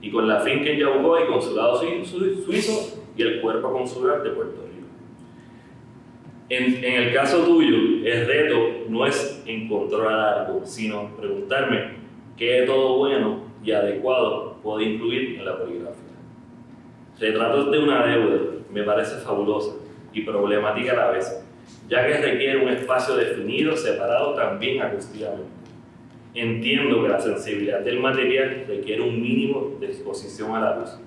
Y con la finca en Yaucoa y consulado suizo y el cuerpo consular de Puerto Rico. En el caso tuyo, el reto no es encontrar algo, sino preguntarme qué de todo bueno y adecuado puedo incluir en la poligráfica. Retratos de una deuda me parece fabulosa y problemática a la vez, ya que requiere un espacio definido, separado también acústicamente. Entiendo que la sensibilidad del material requiere un mínimo de exposición a la luz.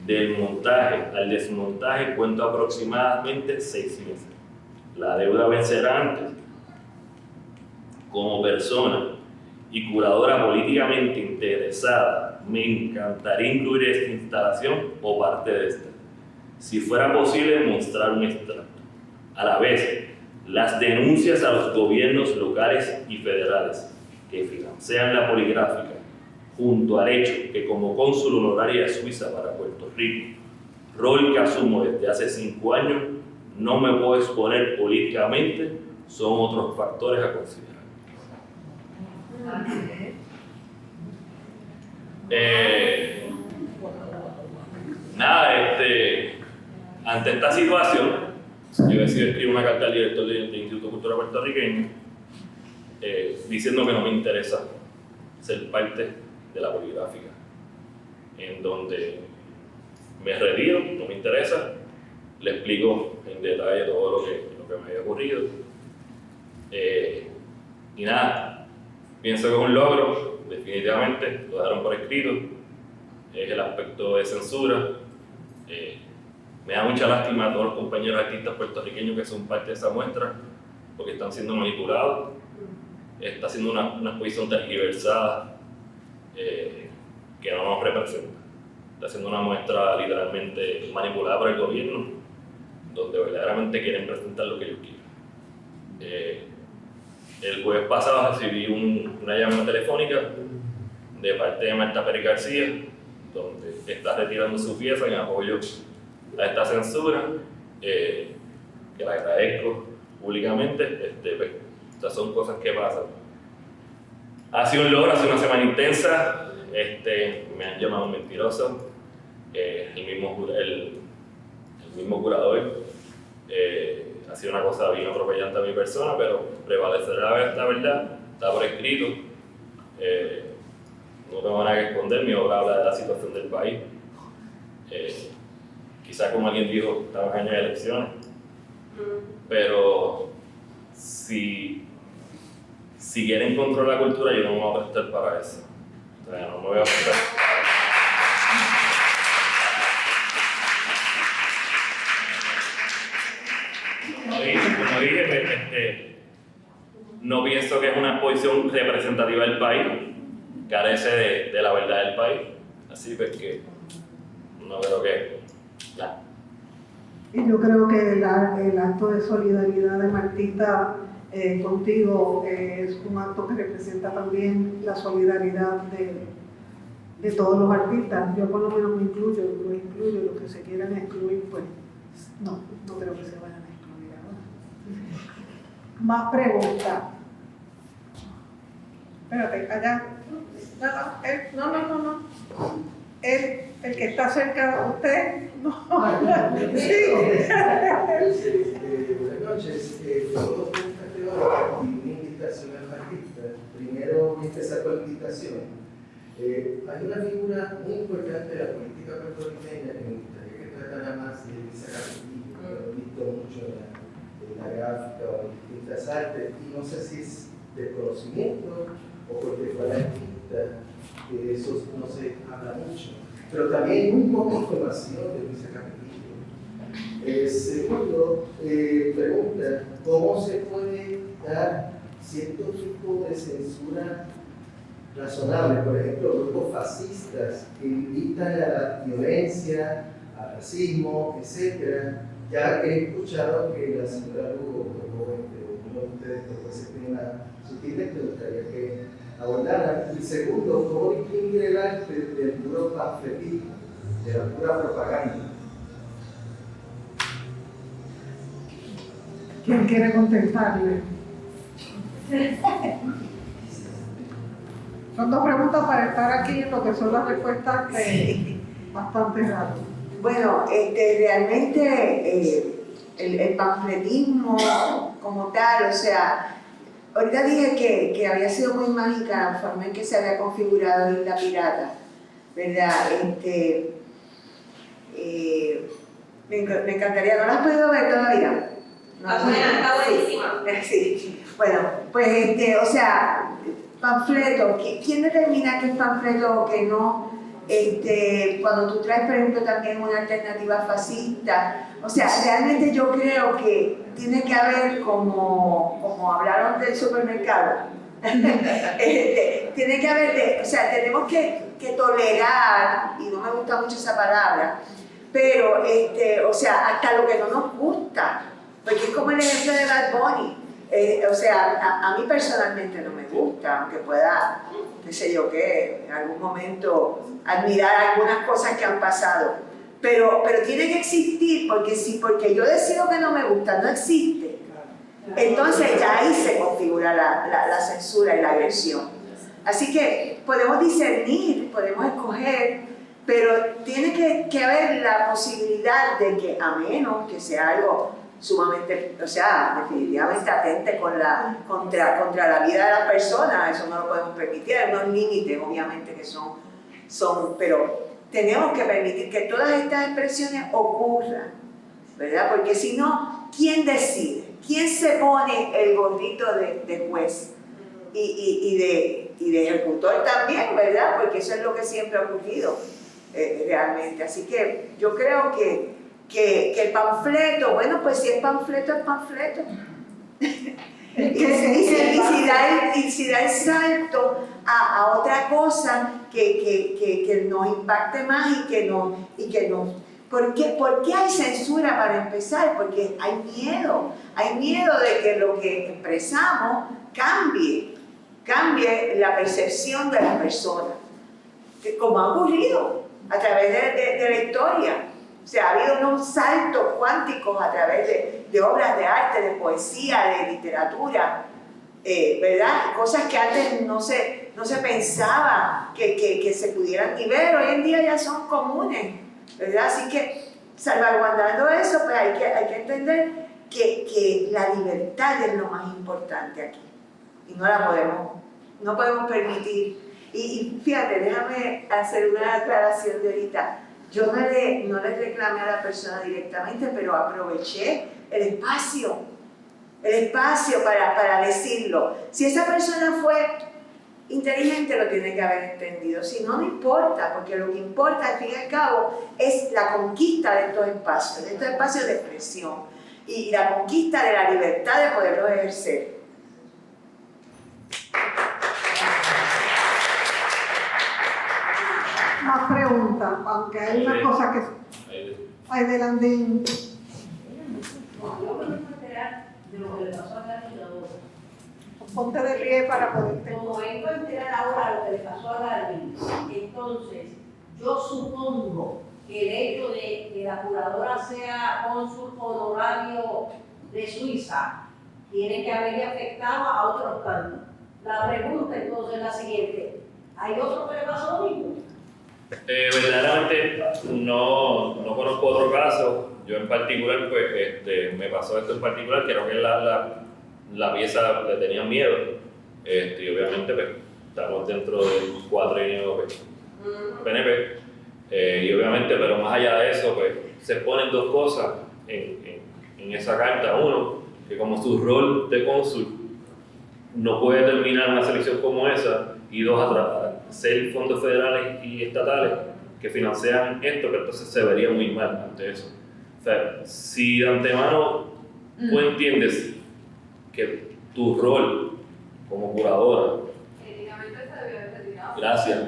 Del montaje al desmontaje cuento aproximadamente 6 meses. La deuda vencerá antes. Como persona y curadora políticamente interesada, me encantaría incluir esta instalación o parte de esta. Si fuera posible, mostrar un extracto. A la vez, las denuncias a los gobiernos locales y federales que financian la poligráfica, junto al hecho que como cónsul honoraria de Suiza para Puerto Rico, rol que asumo desde hace 5 años, no me puedo exponer políticamente, son otros factores a considerar. Ante esta situación, yo decidí escribir una carta al director del Instituto de Cultura Puertorriqueño diciendo que no me interesa ser parte de la poligráfica, en donde me retiro, no me interesa, le explico en detalle todo lo que me había ocurrido. Y nada, pienso que es un logro, definitivamente, lo dejaron por escrito, es el aspecto de censura. Me da mucha lástima a todos los compañeros artistas puertorriqueños que son parte de esa muestra, porque están siendo manipulados, está siendo una exposición tergiversada que no nos representa. Está siendo una muestra literalmente manipulada por el gobierno, donde verdaderamente quieren presentar lo que ellos quieren. El jueves pasado recibí una llamada telefónica de parte de Marta Pérez García, donde está retirando su pieza en apoyo a esta censura, que la agradezco públicamente. Estas son cosas que pasan. Ha sido un logro, ha sido una semana intensa. Me han llamado mentiroso, el mismo curador. Ha sido una cosa bien atropellante a mi persona, pero prevalecerá la verdad, está por escrito. No tengo nada que esconder, mi obra habla de la situación del país. Quizás, como alguien dijo, estamos en años de elecciones, pero si quieren controlar la cultura, yo no me voy a prestar para eso. O sea, no me voy a prestar. Como dije, no pienso que es una exposición representativa del país, carece de la verdad del país, así que no creo que... Y yo creo que el acto de solidaridad de Martita contigo. Es un acto que representa también la solidaridad de todos los artistas. Yo por lo menos me incluyo, los que se quieran excluir, pues no creo que se vayan a excluir ahora. Más preguntas. Espérate, allá. No. El que está cerca de usted, no. Sí. Buenas noches. Todos y una invitación al artista. Primero voy a empezar con la invitación. Hay una figura muy importante de la política puertorriqueña que me gustaría que tratara más de Luisa Castillo. He visto mucho en la gráfica o en distintas artes y no sé si es desconocimiento o porque fue la artista, que eso no se habla mucho. Pero también hay muy poca información de Luisa Castillo. Segundo, pregunta, ¿cómo se puede dar cierto tipo de censura razonable? Por ejemplo, grupos fascistas que invitan a la violencia, al racismo, etc. Ya he escuchado que la señora Lugo, uno de ustedes, después se tiene una sutil que gustaría que abordaran. Y segundo, ¿cómo distinguir el arte del puro panfletismo, de la pura propaganda? ¿Quién quiere contestarle? Son dos preguntas para estar aquí, lo que son las respuestas bastante raras. Bueno, realmente el panfletismo como tal, o sea, ahorita dije que había sido muy mágica la forma en que se había configurado Isla Pirata, ¿verdad? Me encantaría, ¿no la has podido ver todavía? No, Está buenísima. Sí, bueno, pues o sea, panfleto, ¿quién determina qué es panfleto o qué no? Cuando tú traes, por ejemplo, también una alternativa fascista, o sea, realmente yo creo que tiene que haber, como hablaron del supermercado, tiene que haber, o sea, tenemos que tolerar, y no me gusta mucho esa palabra, pero, o sea, hasta lo que no nos gusta, porque es como el ejemplo de Bad Bunny. O sea, a mí personalmente no me gusta, aunque pueda, qué sé yo qué, en algún momento admirar algunas cosas que han pasado, pero tiene que existir, porque yo decido que no me gusta, no existe, entonces ya ahí se configura la censura y la agresión. Así que podemos discernir, podemos escoger, pero tiene que haber la posibilidad de que, a menos que sea algo sumamente, o sea, definitivamente atente contra la vida de las personas, eso no lo podemos permitir, hay unos límites obviamente que son, pero tenemos que permitir que todas estas expresiones ocurran, ¿verdad? Porque si no, ¿quién decide? ¿Quién se pone el gorrito de juez y de ejecutor también, ¿verdad? Porque eso es lo que siempre ha ocurrido realmente, así que yo creo que el panfleto, bueno, pues si es panfleto, es panfleto. Y si da el salto a otra cosa que nos impacte más y que nos... ¿Por qué hay censura para empezar? Porque hay miedo de que lo que expresamos cambie la percepción de la persona, como ha ocurrido a través de la historia. O sea, ha habido unos saltos cuánticos a través de obras de arte, de poesía, de literatura, ¿verdad? Cosas que antes no se pensaba que se pudieran ni ver, hoy en día ya son comunes, ¿verdad? Así que, salvaguardando eso, pues hay que entender que la libertad es lo más importante aquí. Y no podemos permitir. Y fíjate, déjame hacer una aclaración de ahorita. Yo no le reclamé a la persona directamente, pero aproveché el espacio para decirlo. Si esa persona fue inteligente, lo tiene que haber entendido. Si no, no importa, porque lo que importa, al fin y al cabo, es la conquista de estos espacios de expresión y la conquista de la libertad de poderlo ejercer. Más preguntas, aunque hay unas cosas que hay delante. No me puedo enterar de lo que le pasó a Garvin ahora. Ponte de pie para poderte. Como vengo a enterar ahora lo que le pasó a Garvin, entonces yo supongo que el hecho de que la curadora sea cónsul honorario de Suiza tiene que haberle afectado a otros tantos. La pregunta entonces es la siguiente: ¿hay otro que le pasó lo mismo? Verdaderamente no conozco otro caso. Yo en particular, pues me pasó esto en particular, creo que la pieza le tenía miedo. Y obviamente pues, estamos dentro del cuatrienio PNP. Y obviamente, pero más allá de eso, pues se ponen dos cosas en esa carta. Uno, que como su rol de cónsul no puede terminar una selección como esa, y dos, ser fondos federales y estatales que financian esto, que entonces se vería muy mal ante eso. O sea, si de antemano tú entiendes que tu rol como curadora, Técnicamente se debió haber retirado. gracias,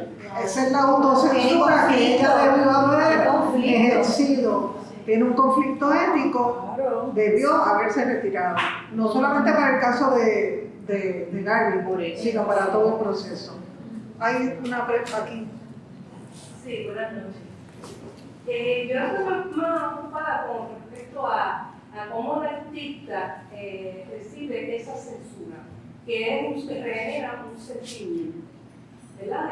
Esa es la autocensura que ella debió haber conflicto. ejercido. Tiene un conflicto ético, debió haberse retirado. No solamente para el caso de Garvin, sino para todo el proceso. Hay una aquí. Sí, buenas noches. Yo estoy más ocupada con respecto a cómo la artista recibe esa censura, que genera un sentimiento, ¿verdad?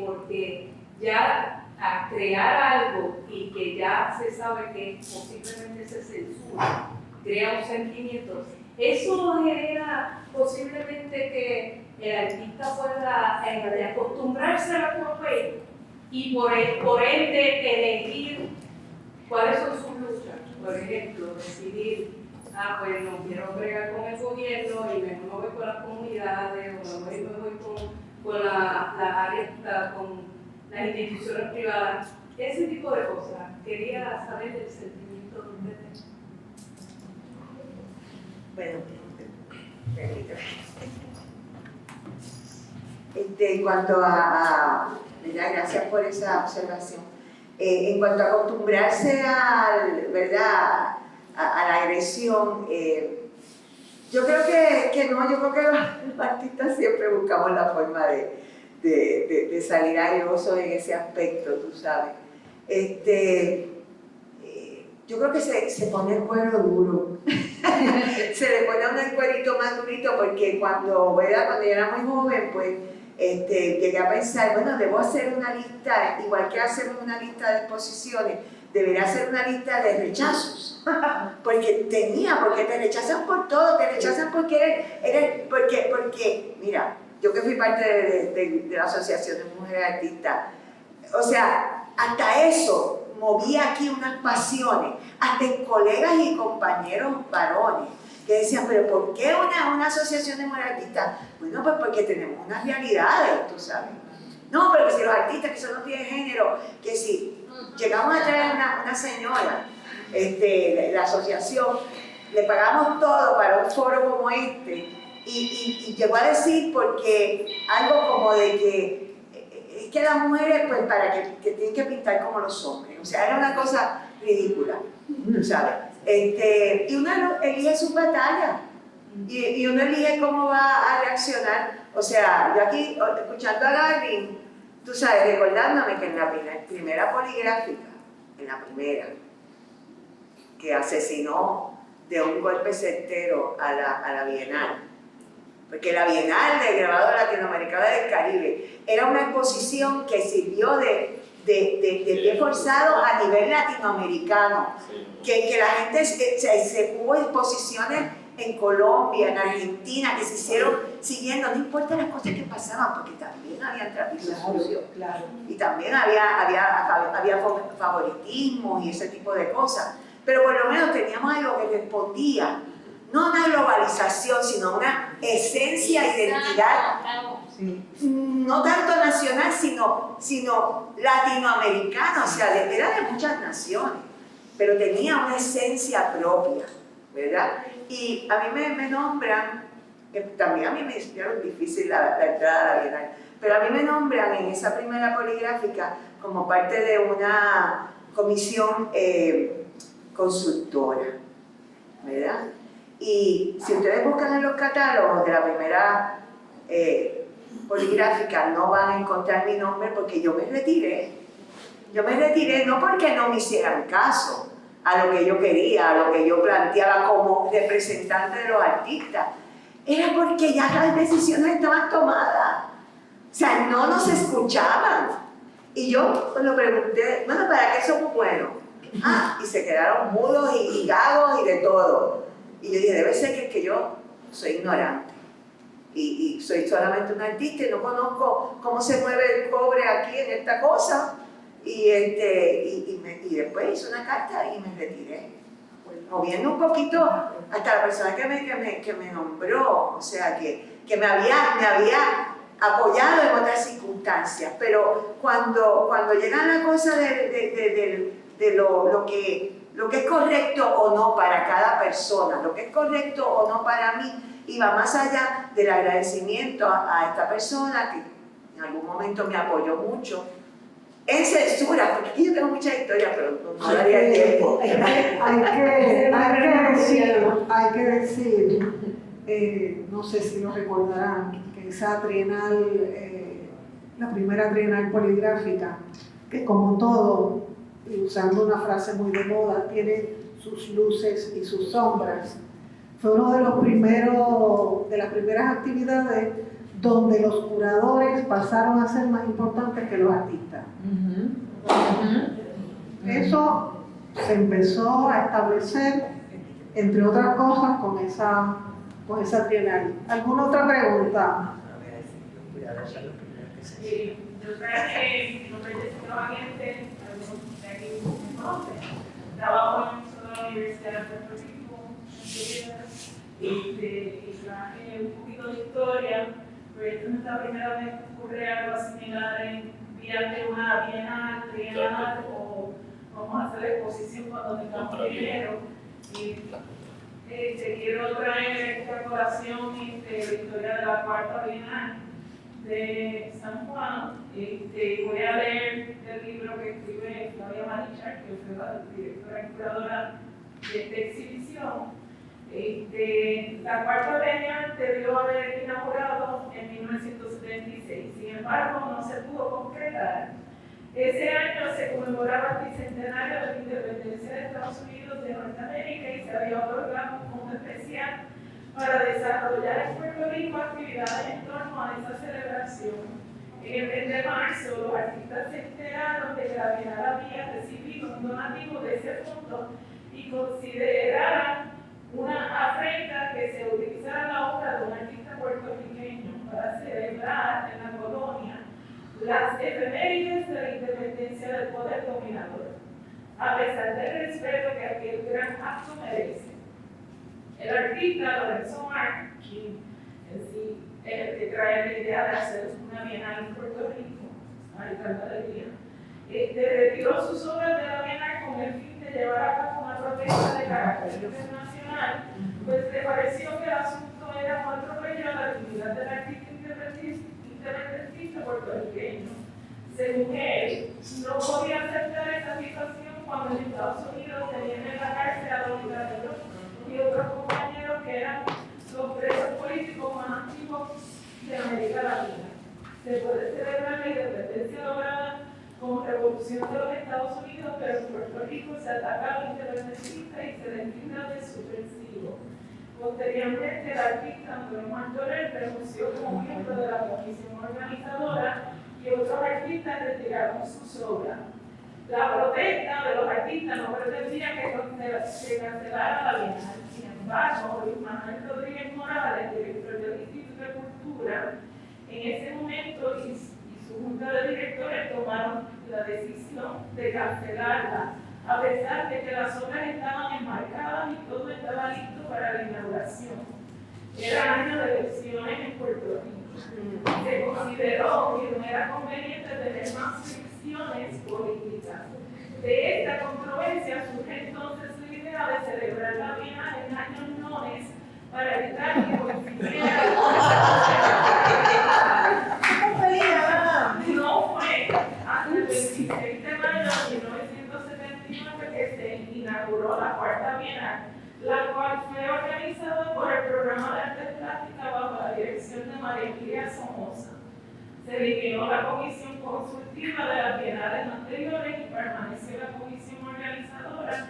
Porque ya a crear algo y que ya se sabe que posiblemente se censura, crea un sentimiento. Eso genera posiblemente que el artista pueda acostumbrarse a la papel y por ende elegir cuáles son sus luchas. Por ejemplo, decidir, pues no quiero bregar con el gobierno y mejor me voy con las comunidades o me voy con la área, con las instituciones privadas. Ese tipo de cosas. Quería saber el sentimiento de ustedes. Bueno, permítame. En cuanto ¿verdad? Gracias por esa observación. En cuanto a acostumbrarse ¿verdad? A la agresión, yo creo que no, yo creo que los artistas siempre buscamos la forma de salir airosos en ese aspecto, tú sabes. Yo creo que se pone el cuero duro. Se le pone a uno el cuerito más durito porque cuando yo era muy joven, pues llegué a pensar, bueno, debo hacer una lista, igual que hacer una lista de exposiciones, debería hacer una lista de rechazos. Porque te rechazan por todo, te rechazan porque, mira, yo que fui parte de la Asociación de Mujeres Artistas, o sea, hasta eso movía aquí unas pasiones, hasta en colegas y compañeros varones, que decían, pero ¿por qué una asociación de mujeres artistas? Bueno, pues porque tenemos unas realidades, tú sabes. No, pero que si los artistas, que eso no tiene género, que si llegamos a traer una señora, la asociación, le pagamos todo para un foro como este, y llegó a decir porque algo como de que es que las mujeres, pues para que tienen que pintar como los hombres, o sea, era una cosa ridícula, ¿sabes? Y uno elige su batalla, y uno elige cómo va a reaccionar. O sea, yo aquí, escuchando a Garvin, tú sabes, recordándome que en la primera poligráfica, que asesinó de un golpe certero a la Bienal, porque la Bienal de Grabado Latinoamericano del Caribe era una exposición que sirvió de pie forzado a nivel latinoamericano, que la gente hubo exposiciones en Colombia, en Argentina, que se hicieron siguiendo, no importa las cosas que pasaban, porque también había trapitos sucios, y también había favoritismo y ese tipo de cosas, pero por lo menos teníamos algo que respondía, no una globalización, sino una esencia, identidad, no tanto nacional, sino latinoamericana, o sea, era de muchas naciones, pero tenía una esencia propia, ¿verdad? Y a mí me nombran, que también a mí me hicieron difícil la entrada a la Bienal, pero a mí me nombran en esa primera poligráfica como parte de una comisión consultora, ¿verdad? Y si ustedes buscan en los catálogos de la primera poligráfica, no van a encontrar mi nombre porque yo me retiré. Yo me retiré no porque no me hicieran caso a lo que yo quería, a lo que yo planteaba como representante de los artistas. Era porque ya las decisiones estaban tomadas. O sea, no nos escuchaban. Y yo lo pregunté, bueno, ¿para qué somos buenos? Y se quedaron mudos y gagos y de todo. Y yo dije, debe ser que es que yo soy ignorante. Y soy solamente un artista y no conozco cómo se mueve el cobre aquí en esta cosa. Y después hice una carta y me retiré. Moviendo un poquito hasta la persona que me nombró, o sea, que me había apoyado en otras circunstancias. Pero cuando llega la cosa de lo que es correcto o no para cada persona, lo que es correcto o no para mí, y va más allá del agradecimiento a esta persona que en algún momento me apoyó mucho, en censura, porque aquí yo tengo muchas historias, pero no daría tiempo. Hay que decir, no sé si lo recordarán, que esa trienal, la primera trienal poligráfica, que como todo, y usando una frase muy de moda, tiene sus luces y sus sombras, fue uno de las primeras actividades donde los curadores pasaron a ser más importantes que los artistas. Eso se empezó a establecer, entre otras cosas, con esa trienal. ¿Alguna otra pregunta? Yo traje nombre de Agente, algunos de aquí me conocen. Trabajo en la Universidad de Puerto Rico, y traje un poquito de historia, pero esta no es la primera vez que ocurre algo similar en vías de una bienal, trienal, o vamos a hacer exposición cuando tengamos dinero. Y quiero traer esta colación de la historia de la cuarta bienal de San Juan. Voy a leer el libro que escribe Flavia Marichal, que fue la directora y curadora de esta exhibición. La cuarta bienal debió haber inaugurado en 1976, sin embargo no se pudo concretar. Ese año se conmemoraba el bicentenario de la independencia de Estados Unidos de Norteamérica y se había otorgado un fondo especial para desarrollar en Puerto Rico actividades en torno a esa celebración. En el mes de marzo, los artistas se enteraron de que la Bienal había recibido un donativo de ese fondo y consideraran una afrenta que se utilizara la obra de un artista puertorriqueño para celebrar en la colonia las efemérides de la independencia del poder dominador, a pesar del respeto que aquel gran acto merece. El artista Lorenzo Mar, quien en sí es el que trae la idea de hacer una bienal en Puerto Rico, Maricarmen Alegría, retiró sus obras de la bienal con el fin de llevar a cabo una protesta de carácter internacional, pues le pareció que el asunto era un atropello a la dignidad del artista independentista puertorriqueño. Según él, no podía aceptar esa situación cuando en Estados Unidos tenían en la cárcel a los dictadores y otros compañeros que eran los presos políticos más antiguos de América Latina. Se puede celebrar la independencia lograda como revolución de los Estados Unidos, pero en Puerto Rico se ataca a los independentistas y se les tilda de subversivo. Posteriormente, el artista Antonio Martorell renunció como miembro de la comisión organizadora y otros artistas retiraron sus obras. La protesta de los artistas no pretendía que cancelara la bienal. Sin embargo, Luis Manuel Rodríguez Morales, director del Instituto de Cultura, en ese momento y su junta de directores tomaron la decisión de cancelarla, a pesar de que las obras estaban enmarcadas y todo estaba listo para la inauguración. Era año de elecciones en Puerto Rico. Se consideró que no era conveniente tener más fricciones políticas. De esta controversia surge entonces la idea de celebrar la bienal en años nones para evitar que coincidiera. No fue hasta el 26 de mayo de 1979 que se inauguró la cuarta bienal, la cual fue organizada Se eliminó la comisión consultiva de las bienales anteriores y permaneció la comisión organizadora,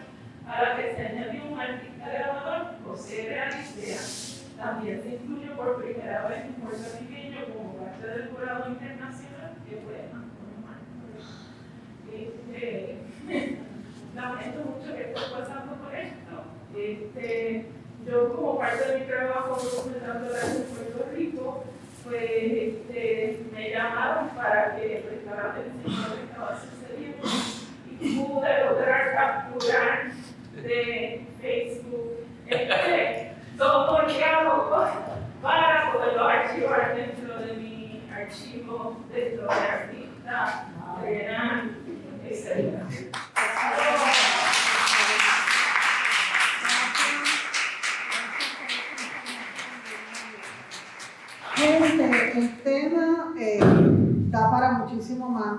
a la que se añadió un artista grabador, José Realicea. También se incluyó por primera vez un puertorriqueño como parte del jurado internacional, que fue Antonio Martínez. Lamento mucho que esté pasando por esto. Yo, como parte de mi trabajo documentando la en Puerto Rico, pues me llamaron para que prestara atención a lo que estaba sucediendo y pude lograr capturar de Facebook todo el diálogo para poderlo archivar dentro de mi archivo de artista, etc. Gente, el tema da para muchísimo más.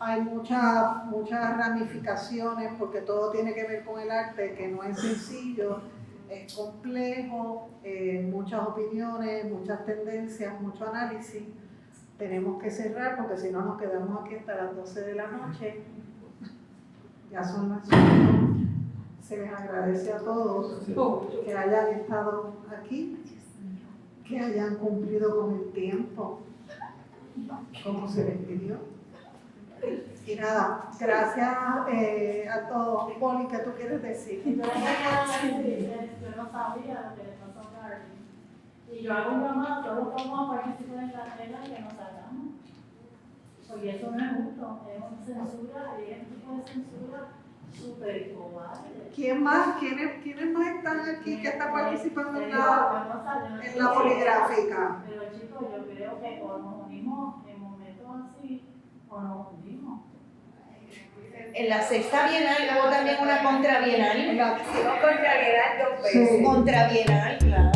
Hay muchas ramificaciones porque todo tiene que ver con el arte, que no es sencillo, es complejo, muchas opiniones, muchas tendencias, mucho análisis. Tenemos que cerrar porque si no nos quedamos aquí hasta las 12 de la noche. Ya son las 8. Se les agradece a todos que hayan estado aquí, que hayan cumplido con el tiempo, como se les pidió. Y nada, gracias a todos. Poli, ¿qué tú quieres decir? Yo no sabía lo que le pasó a Carly. Y yo hago un llamado a todos los que vamos a participar en la regla que nos hagamos. Porque eso no es justo, es una censura, es un tipo de censura súper cobarde. ¿Quiénes más están aquí que están participando en la poligráfica? Pero chicos, yo creo que o nos unimos en momentos así, o nos unimos. En la sexta bienal hubo también una contrabienal. No, contrabienal 2 veces. Contrabienal, claro.